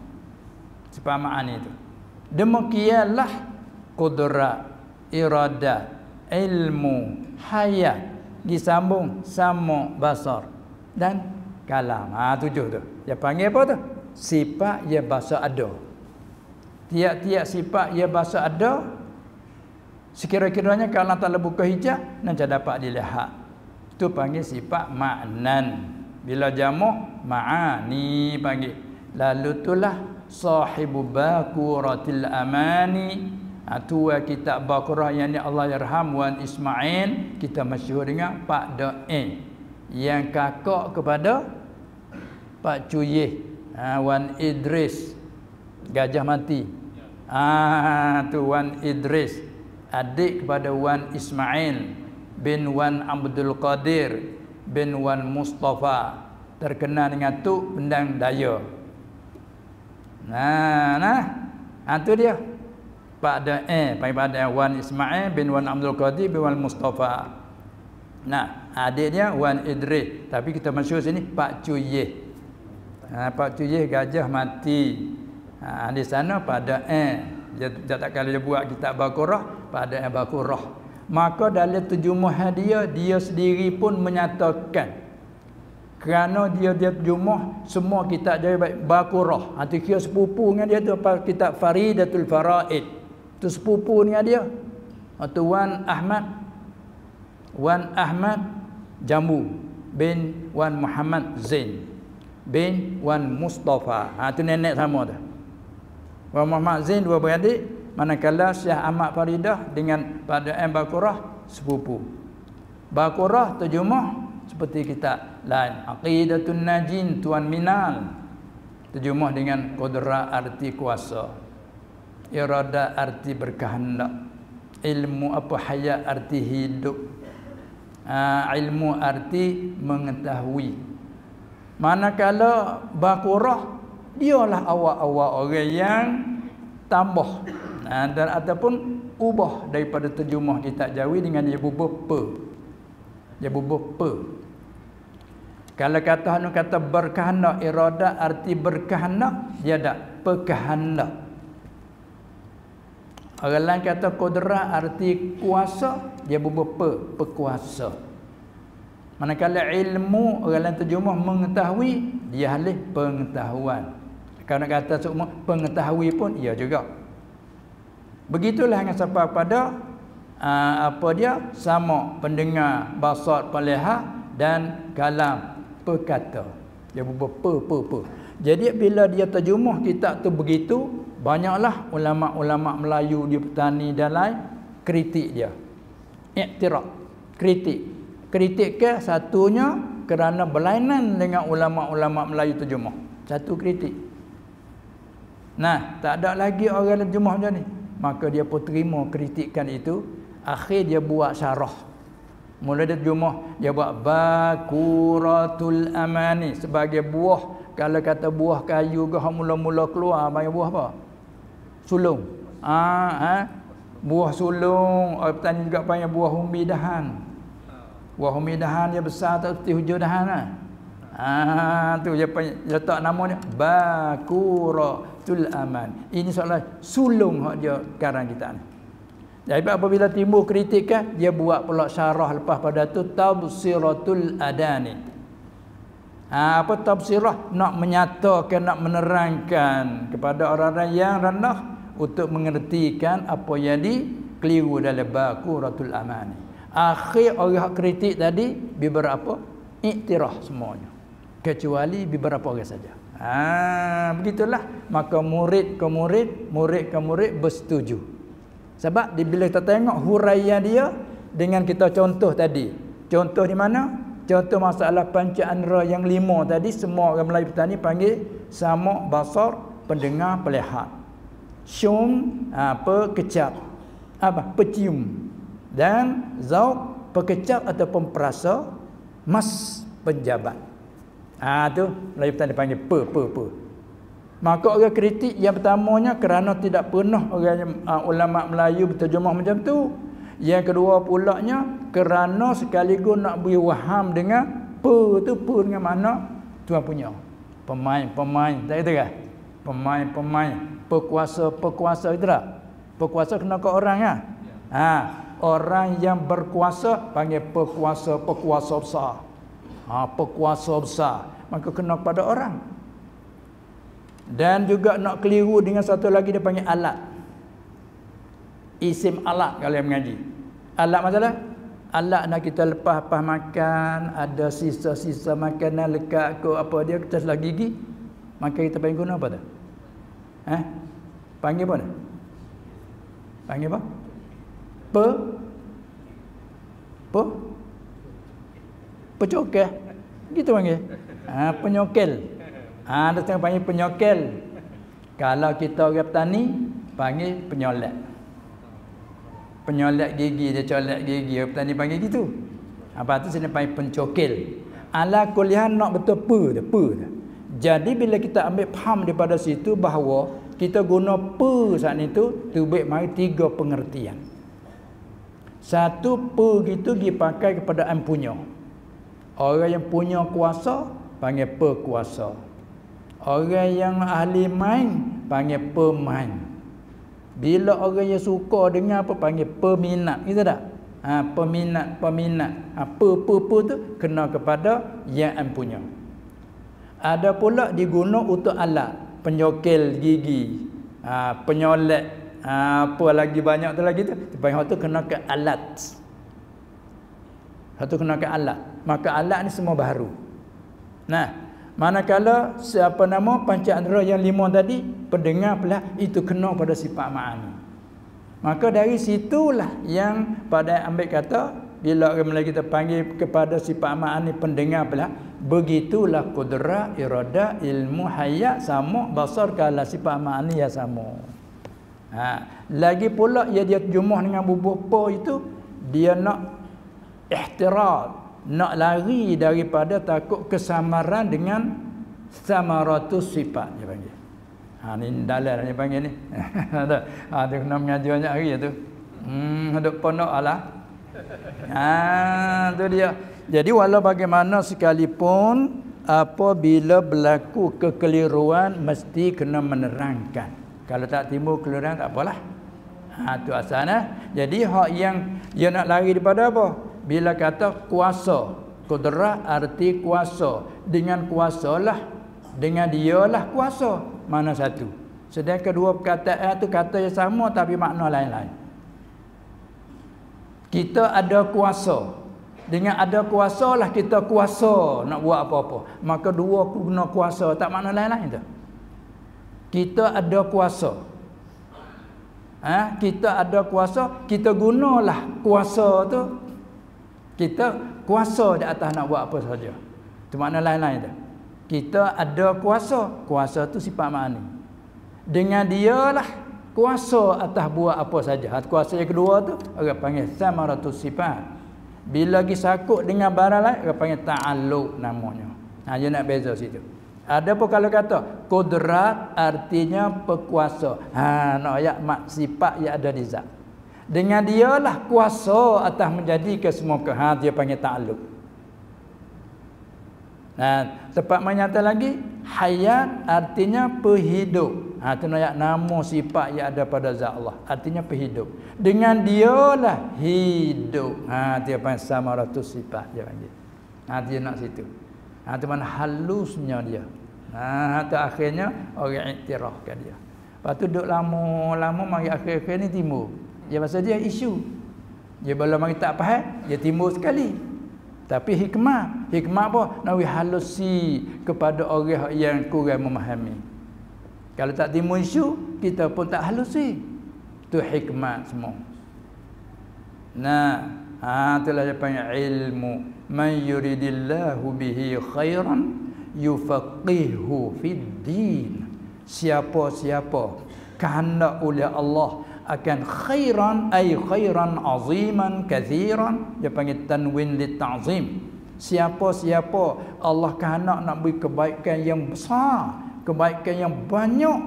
Sifat ma'ani tu. Demikianlah qudrat, iradah, ilmu, hayat disambung sama basar dan kalam. 7 tu. Dia panggil apa tu? Sifat ya bahasa ada. Tiap-tiap sifat ya bahasa ada. Sekira-kiranya kalau Allah Ta'ala buka hijab, nanti dapat dilihat. Itu panggil sifat ma'nan. Bila jamak ma'ani panggil. Lalu itulah sahibu bakuratil amani. Tua kitab Baqarah yang ni Allah yarham wan Ismail, kita masyhur dengan Pak Da'i yang kakak kepada Pak Cuyih, Wan Idris gajah mati. Tu Wan Idris adik kepada Wan Ismail bin Wan Abdul Qadir bin Wan Mustafa, terkenal dengan tu Pendang Daya. Tu dia Pak Da'i, pada Wan Ismail bin Wan Abdul Qadir bin Wan Mustafa. Adik dia Wan Idris, tapi kita masyhur sini Pak Cuyih. Pak Cuyih gajah mati. Di sana Pak Da'i, dia tak kala dia buat kitab Baqarah, Pak Da'i Baqarah. Maka dalam terjemahan dia sendiri pun menyatakan, kerana dia terjemah semua kitab dia baik Baqarah. Itu kira sepupu dengan dia tu apa, kitab Faridatul Faraid. Tu sepupu dengan dia. Tu Wan Ahmad Jambu bin Wan Muhammad Zain bin Wan Mustafa. Tu nenek sama tu. Wan Muhammad Zain dua beradik, manakala Syekh Ahmad Faridah dengan pada Baqarah sepupu. Baqarah terjemah seperti kitab lain, Aqidatun Najin Tuan Minal, terjemah dengan qudrat arti kuasa, irada arti berkehendak, ilmu apa hayat arti hidup, ilmu arti mengetahui. Manakala Baqarah dialah awal-awal orang yang tambah dan ataupun ubah daripada terjemah kitab Jawi dengan dia bubuh pe. Dia bubuh pe. Kalau kata berkehendak iradah arti berkehendak dia tak berkehendak. Orang lain kata qudrat arti kuasa dia bubuh pe, berkuasa. Manakala ilmu orang lain terjemah mengetahui dia halih pengetahuan. Kalau nak kata semua pengetahui pun ia juga. Begitulah dengan sampai pada apa dia sama pendengar, basar, pelihat dan kalam perkata. Dia pe. Jadi bila dia terjemah kitab tu begitu, banyaklah ulama-ulama Melayu di petani dan lain kritik dia. Iktiraf, kritik. Kritik ke satunya kerana berlainan dengan ulama-ulama Melayu terjemah. Satu kritik. Nah, tak ada lagi orang terjemah macam ni. Maka dia pun terima kritikan itu. Akhir dia buat syarah. Mula dia terjemah, dia buat Baqaratul Amani sebagai buah. Kalau kata buah kayu ke mula-mula keluar panggil buah apa? Sulung. Buah sulung, orang petani juga panggil buah umbidahan. Buah umbidahan dia besar tak seperti hujung dahan lah. Tu dia letak nama dia Baqaratul Aman. Ini soalan sulung hak dia karang kita ni. Jadi apabila timbul kritikan, dia buat pula syarah lepas pada tu Tabsiratul Adani. Apa tafsirah? Nak menyatakan, nak menerangkan kepada orang-orang yang rendah untuk mengertikan apa yang dikeliru dalam Baqaratul Amani. Akhir orang kritik tadi beberapa iktiraf semuanya. Kecuali beberapa orang saja. Begitulah. Maka murid ke murid bersetuju. Sebab bila kita tengok huraian dia dengan kita contoh tadi. Contoh di mana? Contoh masalah panca indera yang 5 tadi, semua orang Melayu petani panggil sama' basar, pendengar, pelihat. Syum, pekecap, pecium. Dan zauq, pekecap ataupun perasa, mas, penjabat. Tu Melayu petani panggil pe. Maka orang kritik yang pertamanya kerana tidak pernah orang ulama Melayu berterjemah macam tu. Yang kedua pulaknya kerana sekaligus nak beri waham dengan pe tu, pe dengan mana tuan punya. Pemain, tak kata kan? Pemain, pekuasa itu tak? Pekuasa kena ke orang kan? Orang yang berkuasa panggil pekuasa besar. Pekuasa besar. Maka kena pada orang. Dan juga nak keliru dengan satu lagi dia panggil alat. Isim alat kalau yang mengaji. Alat masalah? Alat nak kita lepas makan, ada sisa-sisa makanan lekat ke apa dia kita selah gigi. Maka kita panggil guna apa tu? Panggil apa tu? Panggil apa? Pecokel. Gitu panggil. Penyokel. Ada yang panggil penyokel. Kalau kita orang petani panggil penyolek. Penyolek gigi, dia colek gigi, orang petani panggil gitu. Apa tu sini panggil pencokel. Ala kuliah nak betul pe. Jadi bila kita ambil faham daripada situ bahawa kita guna pe saat itu baik mari 3 pengertian. Satu pe gitu dipakai kepada yang punya. Orang yang punya kuasa panggil pekuasa. Orang yang ahli main panggil pemain. Bila orang yang suka dengar apa panggil peminat, gitu tak? Peminat. Pe tu kena kepada yang punya. Ada pula diguna untuk alat, penyokel gigi, penyolek, apa lagi banyak tu lagi tu. Supaya tu kena ke alat. Satu kena ke alat. Maka alat ni semua baru. Nah, manakala siapa nama panca indera yang 5 tadi, pendengar pula itu kena pada sifat ma'ani. Maka dari situlah yang pada ambil kata bila orang Melayu kita panggil kepada sifat ma'ani pendengar pula, begitulah qudrat, iradah, ilmu, hayat sama basar kalau sifat ma'ani ya sama. Lagi pula dia terjemah dengan bubuh po itu dia nak ihtiraz, nak lari daripada takut kesamaran dengan samaratus sifat dia panggil. Ni dalil dia panggil ni. Ada kena mengaji banyak hari tu. Duk pondok alah. Tu dia. Jadi walau bagaimana sekalipun apabila berlaku kekeliruan mesti kena menerangkan. Kalau tak timbul kekeliruan tak apalah. Tu asalnya. Jadi hak yang dia nak lari daripada apa? Bila kata kuasa, qudrah arti kuasa. Dengan kuasalah, dengan dialah kuasa. Mana satu? Sedangkan kedua perkataan tu kata yang sama tapi makna lain-lain. Kita ada kuasa. Dengan ada kuasa lah kita kuasa nak buat apa-apa. Maka dua guna kuasa tak makna lain-lain tu. Kita ada kuasa. Kita ada kuasa, kita gunalah kuasa tu. Kita kuasa di atas nak buat apa saja. Itu makna lain-lain tu. Kita ada kuasa. Kuasa tu sifat ma'ani. Dengan dialah kuasa atas buat apa saja. Kuasa yang kedua tu orang panggil samaratus sifat. Bila lagi sakut dengan barang lain orang panggil ta'alluq namanya. Dia nak beza situ. Ada pun kalau kata qudrat artinya berkuasa. Nak ayat mak sifat yang ada di zat. Dengan dialah kuasa atas menjadikan semua dia panggil ta'alluq. Tepat menyata lagi hayat artinya perhidup. Itu ayat nama sifat yang ada pada zat Allah. Artinya perhidup. Dengan dialah hidup. Dia panggil samaratus sifat dia panggil. Dia nak situ. Itu mana halusnya dia. Itu akhirnya orang iktirafkan dia. Lepas tu duduk lama-lama mari akhir-akhir ni timbul. Dia pasal dia isu. Dia bila mari tak faham, dia timbul sekali. Tapi hikmah apa? Nak halusi kepada orang yang kurang memahami. Kalau tak timbul isu, kita pun tak halusi. Itu hikmah semua. Itulah dia panggil ilmu. Man yuridillahu bihi khairan yufaqihu fid din. Siapa-siapa kehendak oleh Allah akan khairan ay khairan aziman kathiran. Dia panggil tanwin lit ta'zim. Siapa-siapa Allah kehendak nak beri kebaikan yang besar, kebaikan yang banyak,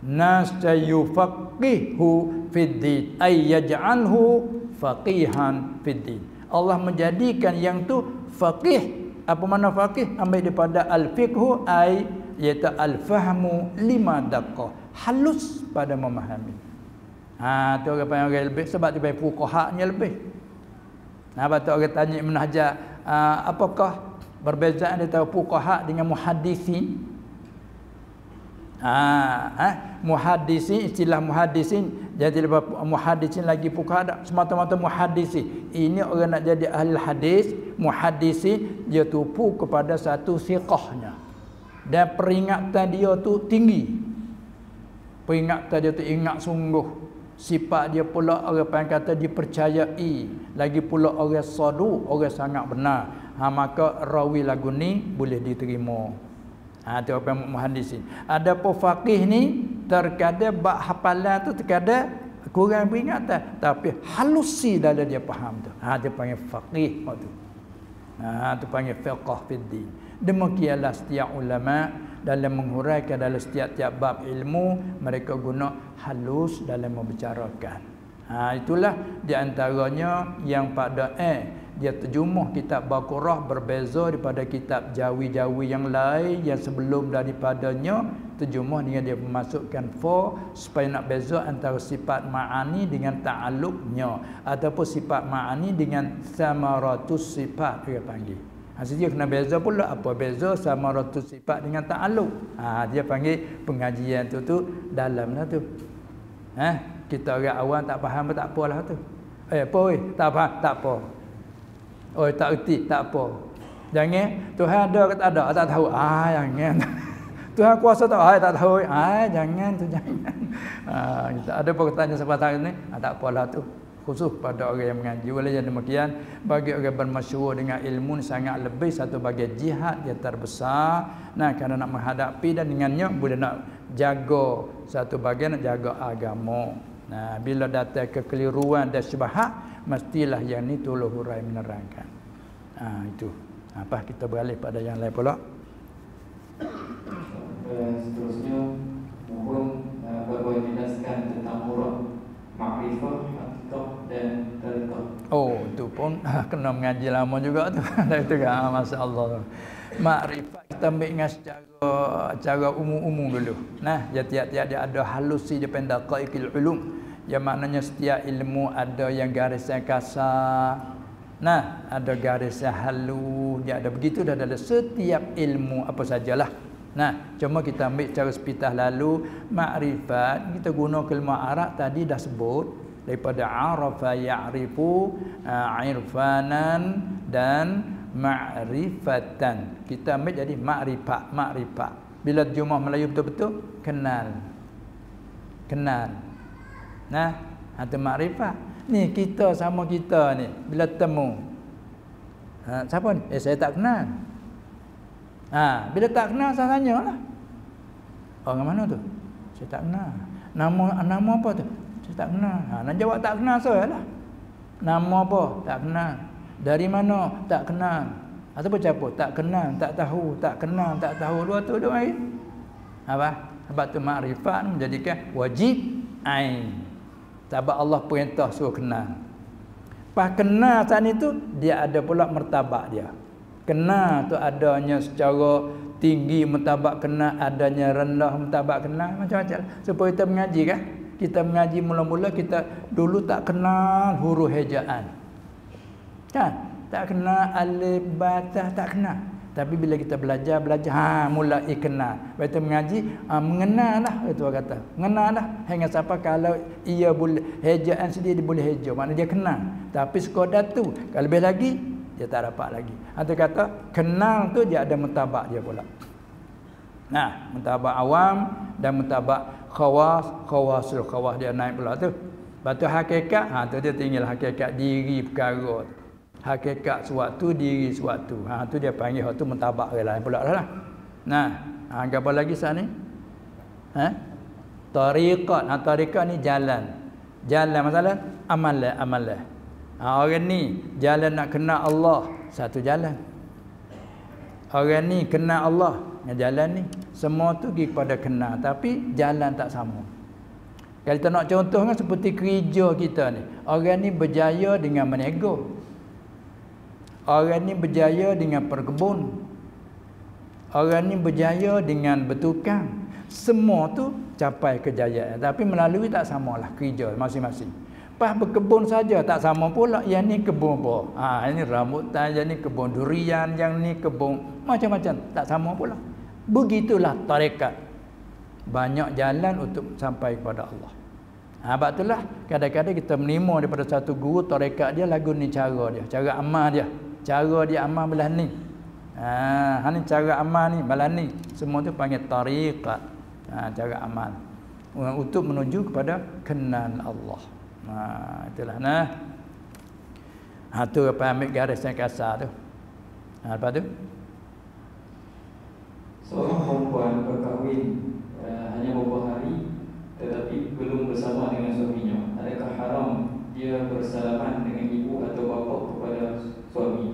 nasayufaqihu fid din ay yaj'alhu faqihan fid din. Allah menjadikan yang tu faqih. Apa makna faqih? Ambil daripada al-fiqhu ai iaitu al-fahmu lima daqqah. Halus pada memahami. Tu orang panggil orang lebih sebab dia panggil fuqahanya lebih. Betul orang tanya Ibn Hajar, apakah perbezaan antara fuqaha dengan muhaddisin? Muhaddisin, istilah muhaddisin, jadi muhaddisin lagi fuqaha semata-mata muhaddisin. Ini orang nak jadi ahli hadis, muhaddisin dia tupu kepada satu siqahnya. Dan peringatan dia tu tinggi. Peringatan dia tu ingat sungguh. Sifat dia pula orang panggil kata dipercayai. Lagi pula orang saduq, orang sangat benar. Maka rawi lagu ni boleh diterima. Itu apa yang muhaddisin. Ada pun faqih ni terkadang bab hafalan tu terkadang kurang peringatan, tapi halusi dalam dia faham tu. Dia panggil faqih tu. Tu panggil fiqh fid din. Demikianlah setiap ulama dalam menghuraikan dalam setiap-tiap bab ilmu, mereka guna halus dalam membicarakan. Itulah di antaranya yang pada dia terjemah kitab Baqarah berbeza daripada kitab Jawi-Jawi yang lain yang sebelum daripadanya terjemah dengan dia memasukkan supaya nak beza antara sifat ma'ani dengan ta'alluqnya ataupun sifat ma'ani dengan samaratus sifat dia panggil. Dia kena beza pula apa beza samaratus sifat dengan ta'alluq. Dia panggil pengajian tu dalamlah tu. Kita orang awam tak faham tak apalah tu. Tak faham tak apa. Tak erti tak apa. Jangan Tuhan ada ke tak ada tak tahu. Jangan. Tuhan kuasa tak tahu. Jangan tu jangan. Ada perkataan seperti ni tak apalah tu. Khusus pada orang yang mengaji. Oleh yang demikian bagi orang bermasyhur dengan ilmu sangat lebih satu bagian jihad yang terbesar. Kerana nak menghadapi dan dengannya boleh nak jaga satu bagian nak jaga agama. Bila datang kekeliruan dan syubhat mestilah yang ni tolong hurai menerangkan. Itu. Apa kita beralih pada yang lain pula. Seterusnya mohon Bapak jelaskan tentang murad, makrifah, hakikah dan tariqah. Oh, itu pun kena mengaji lama juga tu. Itu kan masya-Allah. Makrifat kita ambil dengan cara umum-umum dulu. Nah, tiap-tiap dia ada halusi dia pendaqaiqil ulum. Yang maknanya setiap ilmu ada yang garisnya kasar. Nah, ada garisnya halus, dia ada begitu dah dalam setiap ilmu apa sajalah. Nah, cuma kita ambil cara sepitah lalu makrifat kita guna kalimah Arab tadi dah sebut daripada arafa ya'rifu, irfanan dan ma'rifatan. Kita ambil jadi makrifat. Bila terjemah Melayu betul-betul kenal. Nah, itu makrifat. Ni kita sama kita ni bila temu. Siapa ni? Saya tak kenal. Bila tak kenal saya tanyalah. Orang mana tu? Saya tak kenal. Nama apa tu? Saya tak kenal. Nak jawab tak kenal saya lah. Nama apa? Tak kenal. Dari mana? Tak kenal. Ataupun siapa? Tak kenal, tak tahu, tak kenal, tak tahu. Dua tu dua air. Apa? Sebab tu makrifat menjadikan wajib ain. Sebab Allah perintah suruh kenal. Pas kenal saat itu dia ada pula martabat dia. Kenal tu adanya secara tinggi martabat kenal, adanya rendah martabat kenal, macam-macam. Supaya kita mengaji kan? Kita mengaji mula-mula kita dulu tak kenal huruf hejaan. Kan? Tak kenal alif ba ta, tak kenal. Tapi bila kita belajar mulai kenal. Lepas tu mengaji mengenal lah itu orang kata. Mengenal lah hingga sampai kalau ia boleh hejaan sendiri dia boleh heja, maknanya dia kenal. Tapi sekadar tu, kalau lebih lagi dia tak dapat lagi. Atau kata kenal tu dia ada martabat dia pula. Nah, martabat awam dan martabat khawasul khawas dia naik pula tu. Batu hakikat, tu dia tinggal hakikat diri perkara. Hakikat suatu, diri suatu. Tu dia panggil tu martabat orang lain pula lah. Nah, apa lagi sat ni? Tariqat. Tariqat ni jalan. Jalan masalah amalan. Orang ni jalan nak kenal Allah, satu jalan. Orang ni kenal Allah, jalan ni semua tu pergi kepada kenal, tapi jalan tak sama. Kalau kita nak contoh kan seperti kerja kita ni. Orang ni berjaya dengan menego. Orang ni berjaya dengan perkebun. Orang ni berjaya dengan bertukang. Semua tu capai kejayaan, tapi melalui tak samalah kerja masing-masing. Pas berkebun saja tak sama pula. Yang ni kebun apa? Ini rambutan, yang ni kebun durian, yang ni kebun macam-macam, tak sama pula. Begitulah tarekat. Banyak jalan untuk sampai kepada Allah. Sebab itulah kadang-kadang kita menerima daripada satu guru tarekat dia lagu ni cara dia, cara amal dia. Cara dia amal belah ni. Ni cara amal ni belah ni. Semua tu panggil tarekat. Cara amal untuk menuju kepada kenal Allah. Itulah tu apa ambil garis yang kasar tu. Lepas tu seorang perempuan berkahwin hanya beberapa hari tetapi belum bersama dengan suaminya. Adakah haram dia bersalaman dengan ibu atau bapa kepada suami?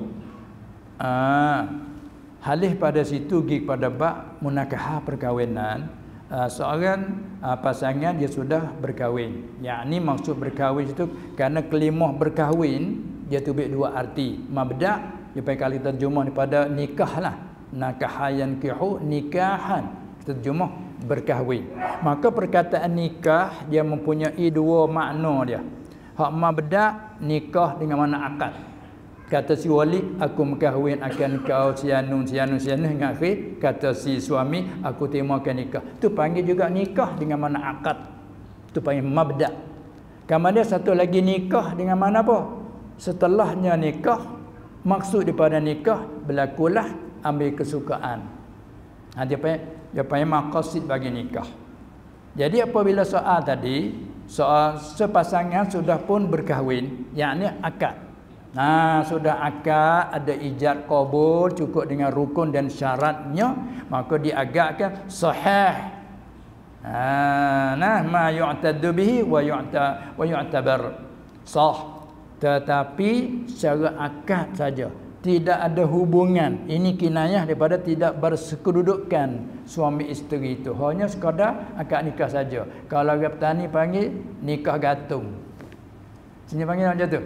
Halih pada situ pergi pada bab munakahah perkahwinan. Seorang pasangan dia sudah berkahwin. Yang ni maksud berkahwin itu kerana kelimah berkahwin dia tu dua arti. Mabda' dia pakai kita terjemah daripada nikah lah. Nakahayan kihu nikahan. Kita terjemah berkahwin. Maka perkataan nikah dia mempunyai dua makna dia. Hak mabda' nikah dengan makna akad. Kata si wali, aku berkahwin akan kau sianu hingga akhir. Kata si suami, aku terimakan nikah. Tu panggil juga nikah dengan mana akad. Tu panggil mabda'. Kemudian satu lagi nikah dengan mana apa? Setelahnya nikah, maksud daripada nikah berlakulah ambil kesukaan. Dia panggil maqasid bagi nikah. Jadi apabila soal tadi, soal sepasangan sudah pun berkahwin, yakni akad. Sudah akad, ada ijab qabul cukup dengan rukun dan syaratnya, maka diagakkan sahih. Ma yu'taddu bihi wa yu'tabar sah. Tetapi secara akad saja, tidak ada hubungan. Ini kinayah daripada tidak bersekedudukan suami isteri itu. Hanya sekadar akad nikah saja. Kalau orang petani panggil nikah gantung. Sini panggil macam tu.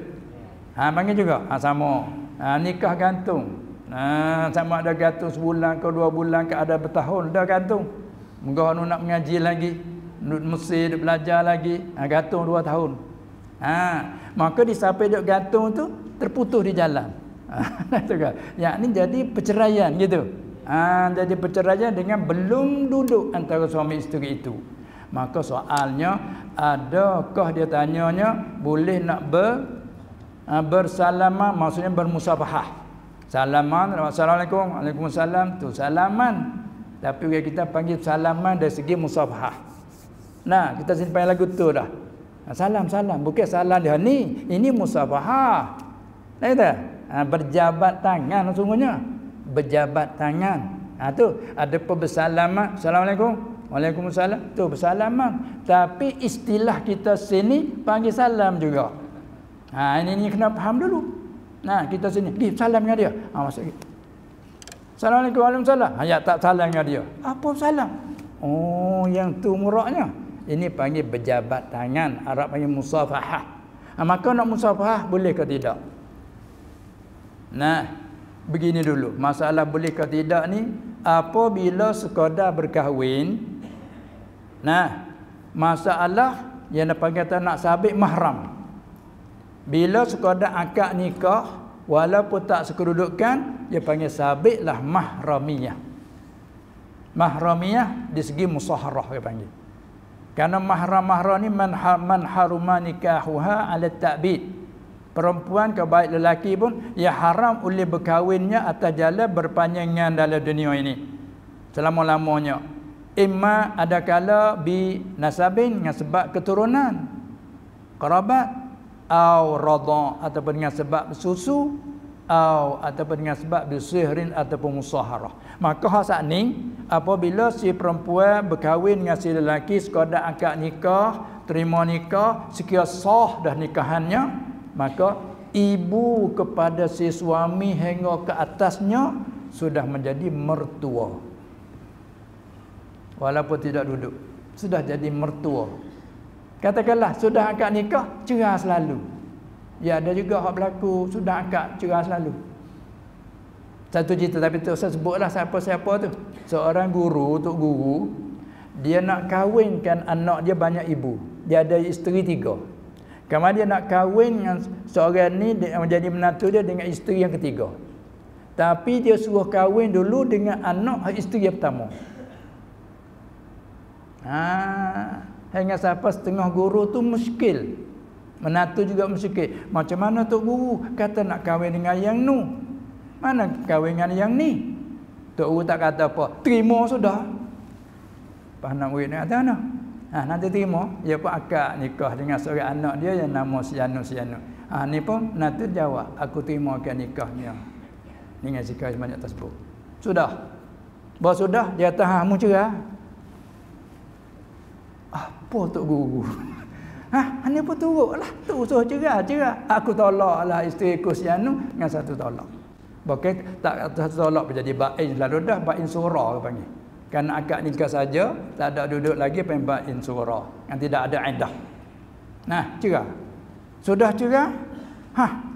Panggil juga. Sama. Nikah gantung. Sama ada gantung sebulan ke 2 bulan ke ada bertahun dah gantung. Moga nak mengaji lagi, mesti duk belajar lagi. Gantung 2 tahun. Maka disampai duk gantung tu terputus di jalan. Yang ni jadi perceraian gitu. Jadi perceraian dengan belum duduk antara suami isteri itu. Maka soalnya, adakah dia tanyanya boleh nak bersalaman, maksudnya bermusafahah. Salaman, assalamualaikum, waalaikumsalam, tu salaman. Tapi kita panggil salaman dari segi musafahah. Nah, kita simpan lagu tu dah. Salam, bukan salam dia ni. Ini musafahah. Nah, itu. Berjabat tangan sungguhnya. Berjabat tangan. Tu ada bersalaman, assalamualaikum, waalaikumsalam, tu bersalaman. Tapi istilah kita sini panggil salam juga. Ini kena faham dulu. Nah, kita sini pergi salam dengan dia. Masuk. Assalamualaikum, waalaikumsalam. Ya tak salam dengan dia. Apa salam? Oh, yang tu muraknya. Ini panggil berjabat tangan. Arab panggil musafahah. Maka nak musafahah boleh ke tidak? Nah, begini dulu. Masalah boleh ke tidak ni, apabila sekadar berkahwin. Nah, masalah yang panggil nak sabit mahram. Bila sekadar akad nikah, walaupun tak sekedudukan, dia panggil sabitlah mahramiyah. Mahramiyah di segi musaharah dia panggil. Karena mahram ni man haruma nikahuha ala ta'bid. Perempuan ke baik lelaki pun ia haram oleh berkahwinnya atas jalan berpanjangan dalam dunia ini selama-lamanya. Imma ada kala bi nasabin dengan sebab keturunan kerabat, au radha ataupun dengan sebab susu, au ataupun dengan sebab bisihrin ataupun musaharah. Maka hak saat ni apabila si perempuan berkahwin dengan si lelaki sekadar akad nikah, terima nikah, sekira sah dah nikahannya, maka ibu kepada si suami hingga ke atasnya sudah menjadi mertua. Walaupun tidak duduk, sudah jadi mertua. Katakanlah sudah akad nikah, cerai selalu. Ya, ada juga hak berlaku sudah akad cerai selalu. Satu cerita, tapi tu saya sebutlah siapa-siapa tu. Seorang guru, tok guru, dia nak kahwinkan anak dia banyak ibu. Dia ada isteri 3. Kemudian dia nak kahwin dengan seorang ni menjadi menantu dia dengan isteri yang ketiga. Tapi dia suruh kahwin dulu dengan anak isteri yang pertama. Hingga sampai setengah guru tu muskil. Menantu juga muskil. Macam mana tok guru kata nak kahwin dengan yang nu? Mana kahwin dengan yang ni? Tok guru tak kata apa. Terima sudah. Pak nak murid ni kata mana? Nanti terima, dia pun akad nikah dengan seorang anak dia yang nama Sianu. Ni pun nanti jawab, aku terima akad nikahnya dengan sikap sebanyak tersebut. Sudah. Bahawa sudah, dia kata, mu cerai. Apa tok guru? Ni pun turutlah, tu suruh cerai. Aku tolaklah isteri ku Sianu dengan satu tolak. Bukan tak satu tolak pun jadi bain, lalu dah bain surah ke panggil. Kerana akad nikah saja, tak ada duduk lagi pembain surah. Yang tidak ada iddah. Nah, cerai. Sudah cerai,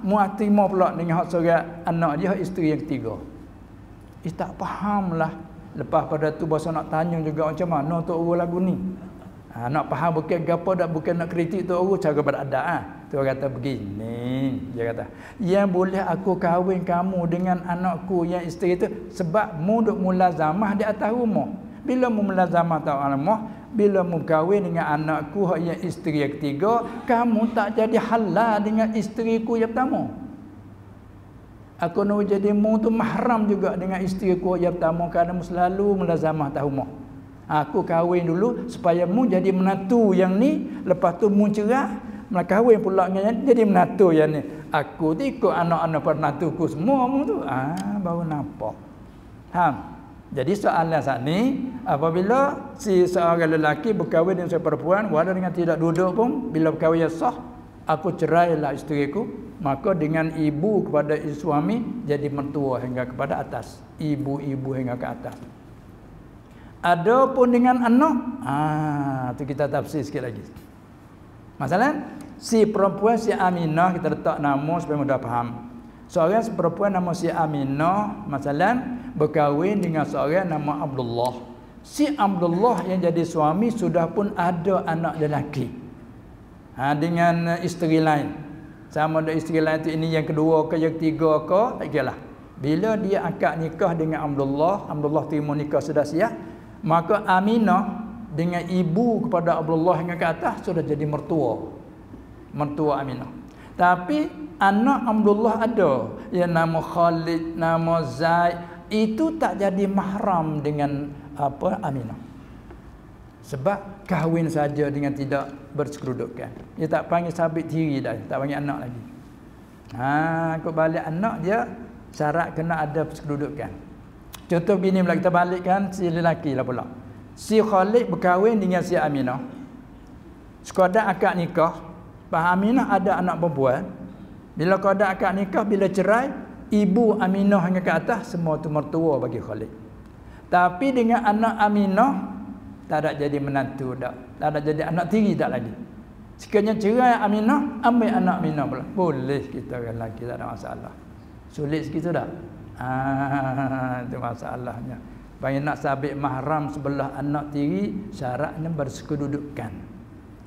muat terima pula dengan hak seorang anak dia, isteri yang ketiga. Tak fahamlah. Lepas pada tu bahasa nak tanya juga macam mana tok guru lagu ni. Nak faham bukan gapo dak, bukan nak kritik tok guru cara beradab. Tu kata begini, dia kata, yang boleh aku kahwin kamu dengan anakku yang isteri itu sebab mu duk mulazamah di atas rumah. Bila mu mulazamah tak rumah, bila mu kahwin dengan anakku yang isteri yang ketiga, kamu tak jadi halal dengan isteriku yang pertama. Aku nak jadi mu tu mahram juga dengan isteriku yang pertama kerana mu selalu mulazamah atas rumah. Aku kahwin dulu supaya mu jadi menantu yang ni, lepas tu mu cerai. Maka kahwin pula dengan jadi menantu yang ni. Aku tu ikut anak-anak penantuku semua mu tu. Baru nampak. Jadi soalan saat ni, apabila si seorang lelaki berkahwin dengan seorang perempuan, walau dengan tidak duduk pun, bila berkahwin yang sah, aku cerailah isteriku. maka dengan ibu kepada suami jadi mertua hingga kepada atas, ibu-ibu hingga ke atas. Adapun dengan anak, tu kita tafsir sikit lagi. Masalah si perempuan si Aminah, kita letak nama supaya mudah faham. Seorang si perempuan nama si Aminah masalah berkahwin dengan seorang nama Abdullah. Si Abdullah yang jadi suami sudah pun ada anak lelaki. Dengan isteri lain. Sama ada isteri lain tu, ini yang kedua ke yang ketiga ke, tak kira lah. Bila dia akad nikah dengan Abdullah terima nikah sudah siap, maka Aminah dengan ibu kepada Abdullah hingga ke atas sudah jadi mertua Aminah. Tapi anak Abdullah ada yang nama Khalid, nama Zaid, itu tak jadi mahram dengan Aminah. Sebab kahwin saja dengan tidak bersekerudukan. Dia tak panggil sabit tiri dah, tak panggil anak lagi. Kau balik anak dia syarat kena ada persekudukan. Contoh begini pula, kita balikkan si lelaki lah pula. Si Khalid berkahwin dengan si Aminah. Sekadar akad nikah, Pak Aminah ada anak perempuan. Bila kau ada akad nikah, bila cerai, ibu Aminah hingga ke atas semua tu mertua bagi Khalid. Tapi dengan anak Aminah tak ada jadi menantu dak. Tak ada jadi anak tiri tak lagi. Sekiranya cerai Aminah, ambil anak Aminah pula. Boleh kita orang lelaki, tak ada masalah. Sulit sikit tu dak? Itu masalahnya. Bagi nak sabit mahram sebelah anak tiri, syaratnya bersekedudukan.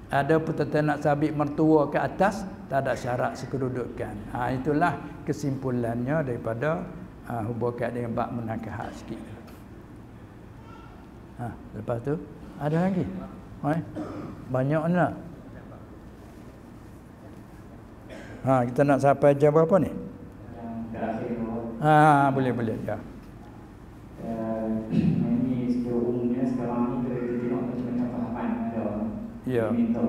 Ada pun tentang nak sabit mertua ke atas, tak ada syarat sekedudukan. Itulah kesimpulannya daripada hubungan dengan bab menakah sikit. Lepas tu ada lagi? Banyak nak. Kita nak sampai jam berapa ni? Boleh ya. Ini secara umumnya sekarang ni kita tengok macam-macam fahaman ada. Ya. Minta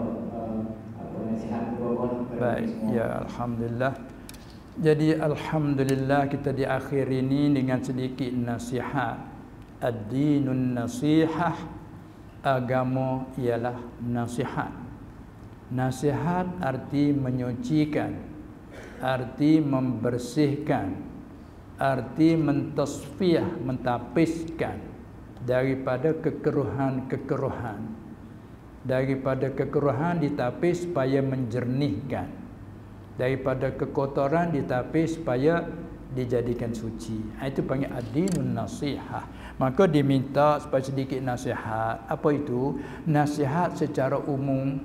nasihat kepada baik semua. Ya, alhamdulillah. Jadi alhamdulillah kita di akhir ini dengan sedikit nasihat. Ad-dinun nasihah, agama ialah nasihat. Nasihat arti menyucikan, arti membersihkan, arti mentasfiyah, mentapiskan daripada kekeruhan-kekeruhan. Daripada kekeruhan ditapis supaya menjernihkan. Daripada kekotoran ditapis supaya dijadikan suci. Itu panggil ad-dinun nasihah. Maka diminta supaya sedikit nasihat. Apa itu? Nasihat secara umum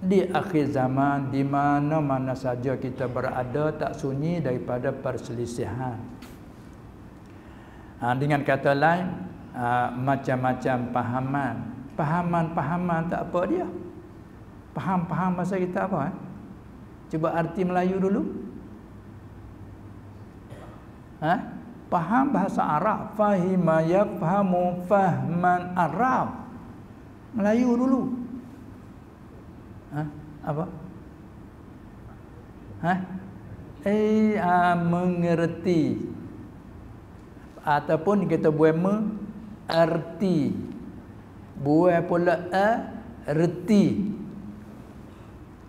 di akhir zaman, di mana-mana saja kita berada, tak sunyi daripada perselisihan. Dengan kata lain, macam-macam pahaman. Pahaman tak apa dia. Faham bahasa kita apa? Cuba arti Melayu dulu. Faham bahasa Arab. Fahima yafhamu fahman Arab. Melayu dulu. Apa? Mengerti. Ataupun kita buat erti. Buat pula erti.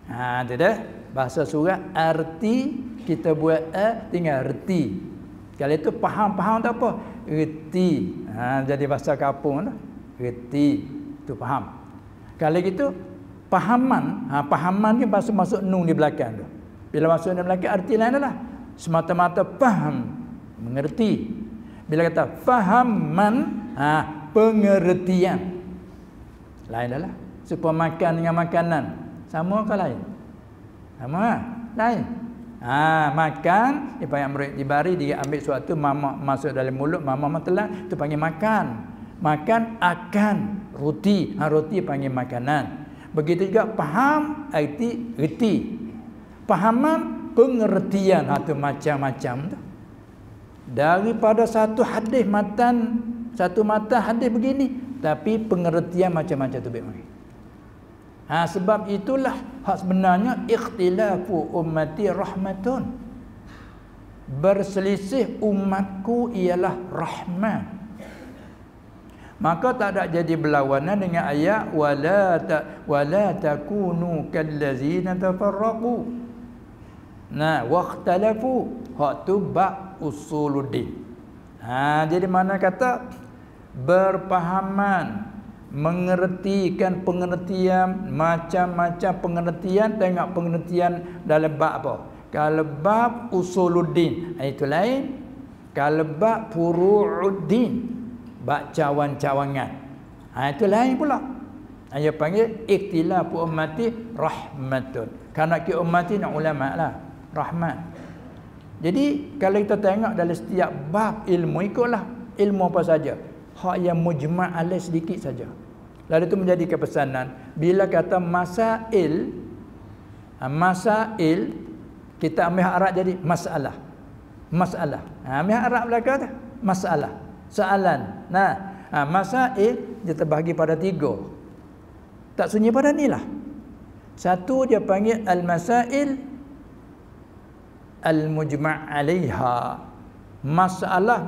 Itu dah. Bahasa surat arti kita buat tinggal erti. Kalau itu faham tak apa. Erti. Jadi bahasa kampung dah. Erti. Itu faham. Kalau gitu pahaman, pahaman ni masuk nun di belakang tu. Bila masuk di belakang arti lain adalah semata-mata faham, mengerti. Bila kata fahaman, pengertian. Lain adalah supaya makan dengan makanan. Sama ke lain? Sama lain. Makan, dia panggil murid dibari, dia ambil suatu mama masuk dalam mulut, mama telan, itu panggil makan. Makan akan roti, roti panggil makanan. Begitu juga faham, erti. Pahaman, pengertian, itu macam-macam tu. Daripada satu hadis matan hadis begini, tapi pengertian macam-macam tu baik mari. Sebab itulah hak sebenarnya ikhtilafu ummati rahmatun. Berselisih umatku ialah rahmat. Maka tak ada jadi berlawanan dengan ayat wala takunu kallazina tafarraqu. Nah, waqtalafu hak tu bab usuluddin. Jadi mana kata berpahaman, mengertikan pengertian, macam-macam pengertian. Tengok pengertian dalam bab apa. Kalau bab usuluddin itu lain. Kalau bab furu'uddin, bab cawan-cawangan, itu lain pula. Dia panggil ikhtilafu ummati rahmatun. Karena ki ummati nak ulama lah, rahmat. Jadi kalau kita tengok dalam setiap bab ilmu, ikutlah ilmu apa saja. Hak yang mujma' alaih sedikit saja. Lalu itu menjadi kepesanan. Bila kata masail, kita ambil hak Arab jadi masalah. Masalah. Ambil hak Arab belaka tu masalah. Soalan. Masail dia terbahagi pada 3. Tak sunyi pada ni lah. Satu dia panggil al-masail al-mujma' alaiha. Masalah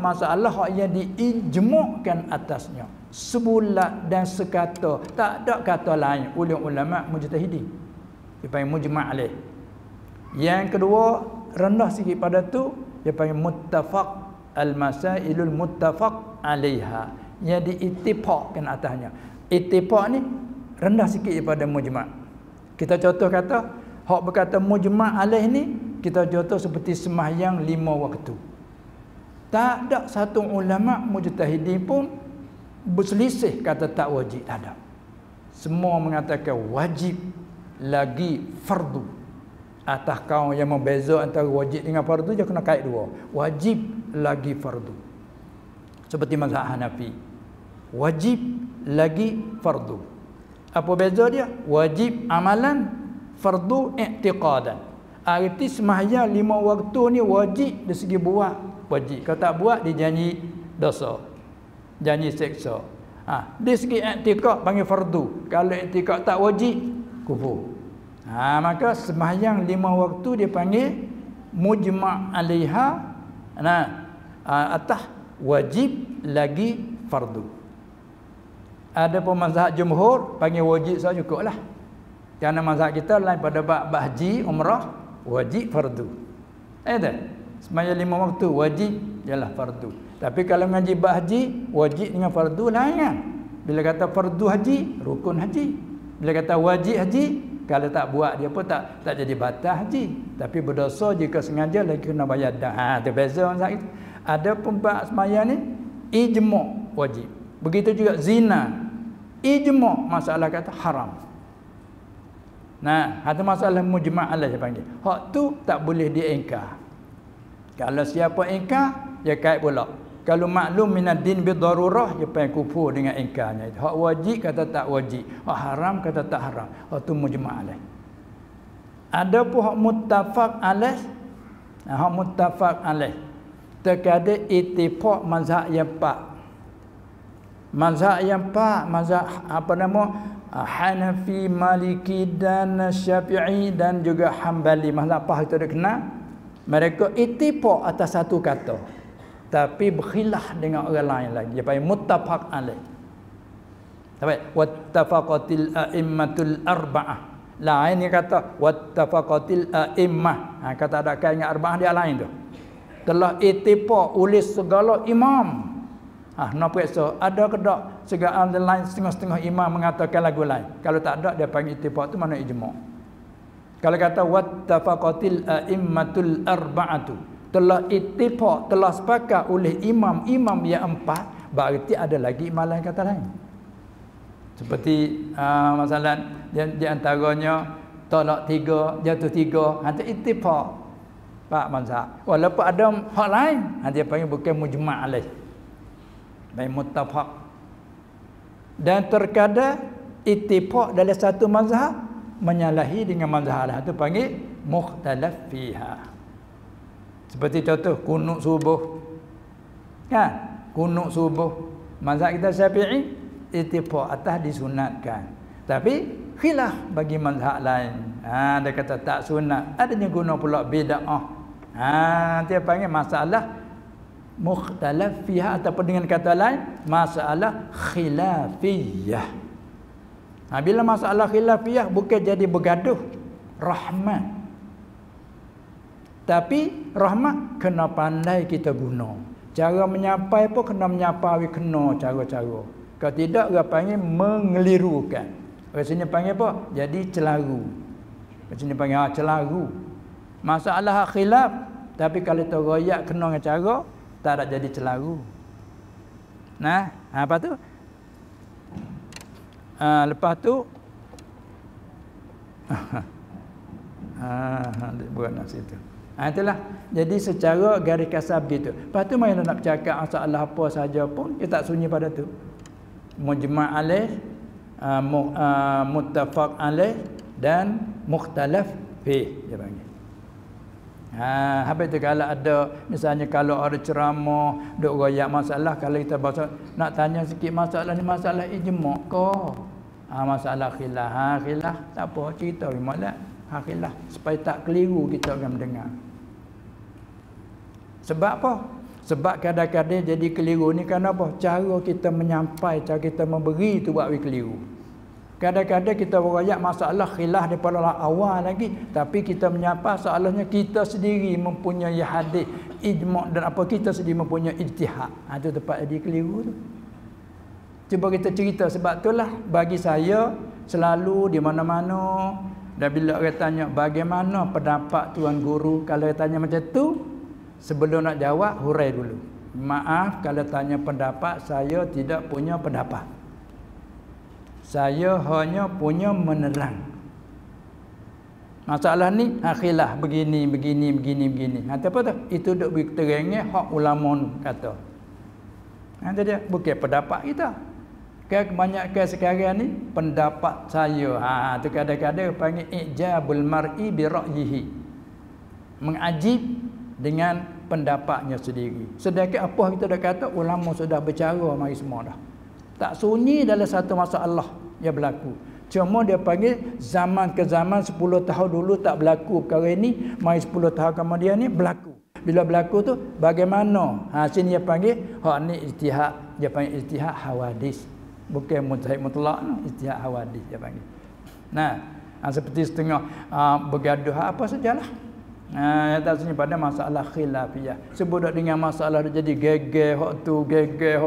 yang diijmukkan atasnya. Sebulat dan sekata. Tak ada kata lain oleh ulama mujtahidin. Dia panggil mujma' alaih. Yang kedua, rendah sikit pada tu, dia panggil muttafaq, al-masailul muttafaq alaiha. Yang diittifaqkan atasnya. Ittifaq ni rendah sikit daripada mujma'. Kita contoh kata, hak berkata mujma' alaih ni, kita contoh seperti sembahyang 5 waktu. Tak ada satu ulama mujtahidin pun berselisih kata tak wajib. Tak ada. Semua mengatakan wajib lagi fardu. Atas kaum yang membeza antara wajib dengan fardu, dia kena kait 2. Wajib lagi fardu. Seperti mazhab Hanafi. Wajib lagi fardu. Apa beza dia? Wajib amalan, fardu i'tiqadan. Arti sembahyang 5 waktu ni wajib dari segi buat. Wajib. Kalau tak buat dia janji dosa. Janji seksa. Dari segi i'tiqad panggil fardu. Kalau i'tiqad tak wajib, kufur. Maka sembahyang 5 waktu dia panggil mujma' alaiha. Atas wajib lagi fardu. Ada pun mazhab jumhur panggil wajib saja cukuplah. Kerana mazhab kita lain pada bab haji, umrah, wajib fardu. Sembahyang 5 waktu wajib ialah fardu. Tapi kalau mengaji bab haji, wajib dengan fardu lain kan. Bila kata fardu haji, rukun haji. Bila kata wajib haji, kalau tak buat dia pun tak jadi batal haji. Tapi berdosa jika sengaja lagi kena bayar dah. Itu beza mazhab itu. Ada pun bab sembahyang ni ijma' wajib. Begitu juga zina. Ijma' masalah kata haram. Ada masalah mujma' alaih dia panggil. Hak tu tak boleh diingkar. Kalau siapa ingkar, dia kait pula. Kalau maklum minad din bi darurah, dia panggil kufur dengan ingkarnya. Hak wajib kata tak wajib. Hak haram kata tak haram. Hak tu mujma' alaih. Ada pun hak muttafaq alaih. Hak muttafaq alaih. Terkadang ittifaq mazhab yang 4. Mazhab yang 4, mazhab Hanafi, Maliki dan Syafi'i dan juga Hambali. Mazhab apa itu dah kenal? Mereka ittifaq atas satu kata, tapi berkhilaf dengan orang lain lagi. Dia panggil muttafaq alaih. Wattafaqatil a'immatul arba'ah. Lain dia kata wattafaqatil a'immah. Kata ada kait dengan arba'ah dia lain tu. Telah ittifaq oleh segala imam. Nak periksa ada ke tak segala lain setengah-setengah imam mengatakan lagu lain. Kalau tak ada dia panggil ittifaq tu mana ijma'. Kalau kata wattafaqatil a'immatul arba'atu, telah ittifaq, telah sepakat oleh imam-imam yang 4, berarti ada lagi imam lain kata lain. Seperti masalah di antaranya tolak 3, jatuh 3, itu ittifaq pak mazhab. Walaupun ada hak lain, dia panggil bukan mujma' alaih. Baik muttafaq. Dan terkadang ittifaq dalam satu mazhab menyalahi dengan mazhab lain, itu panggil mukhtalaf fiha. Seperti contoh kunut subuh. Kan? Kunut subuh. Mazhab kita Syafi'i ittifaq atas disunatkan. Tapi khilaf bagi mazhab lain. Dia kata tak sunat. Adanya guna pula bid'ah. Dia panggil masalah mukhtalaf fiha, ataupun dengan kata lain masalah khilafiyah. Bila masalah khilafiyah bukan jadi bergaduh, rahmat. Tapi rahmat kena pandai kita guna. Cara menyampai pun kena menyampai kena cara-cara. Kalau tidak orang panggil mengelirukan. Orang sini panggil apa? Jadi celaru. Orang sini panggil celaru. Masalah khilaf, tapi kalau kita royak kena dengan cara, tak ada jadi celaru. Nah, apa tu? Lepas tu buat nak situ. Itulah. Jadi secara garis kasar begitu. Lepas tu mana nak bercakap masalah apa saja pun, kita tak sunyi pada tu. Mujma' alaih, muttafaq alaih dan mukhtalaf fih dia panggil. Habis tu kalau ada misalnya kalau ada ceramah duk royak masalah, kalau kita bahasa nak tanya sikit masalah ni masalah ijma' ke? Masalah khilaf, khilaf tak apa cerita malah khilaf supaya tak keliru kita orang mendengar. Sebab apa? Sebab kadang-kadang jadi keliru ni kerana apa? Cara kita menyampai, cara kita memberi tu buat keliru. Kadang-kadang kita beroyak masalah khilaf daripada awal lagi, tapi kita menyampai soalnya kita sendiri mempunyai hadis, ijma' dan apa kita sendiri mempunyai ijtihad. Itu tempat jadi keliru tu. Cuba kita cerita sebab itulah bagi saya selalu di mana-mana dan bila orang tanya bagaimana pendapat tuan guru, kalau dia tanya macam tu, sebelum nak jawab hurai dulu. Maaf kalau tanya pendapat, saya tidak punya pendapat. Saya hanya punya menerang. Masalah ni khilaf begini. Apa tu? Itu duk berterangnya hak ulama kata. Itu dia, bukan pendapat kita. Kebanyakan sekarang ni pendapat saya. Tu kadang-kadang panggil ijabul mar'i bi ra'yihi. Mengajib dengan pendapatnya sendiri. Sedangkan apa kita dah kata ulama sudah bercara mari semua dah. Tak sunyi dalam satu masalah yang berlaku. Cuma dia panggil zaman ke zaman 10 tahun dulu tak berlaku perkara ini, mari 10 tahun kemudian ni berlaku. Bila berlaku tu bagaimana? Sini dia panggil hak ni ijtihad, dia panggil ijtihad hawadis. Bukan mujtahid mutlak, ijtihad hawadis dia panggil. Nah, seperti setengah bergaduh apa sajalah. Tak sunyi pada masalah khilafiyah. Sebab dengan masalah dia jadi geger hak tu, geger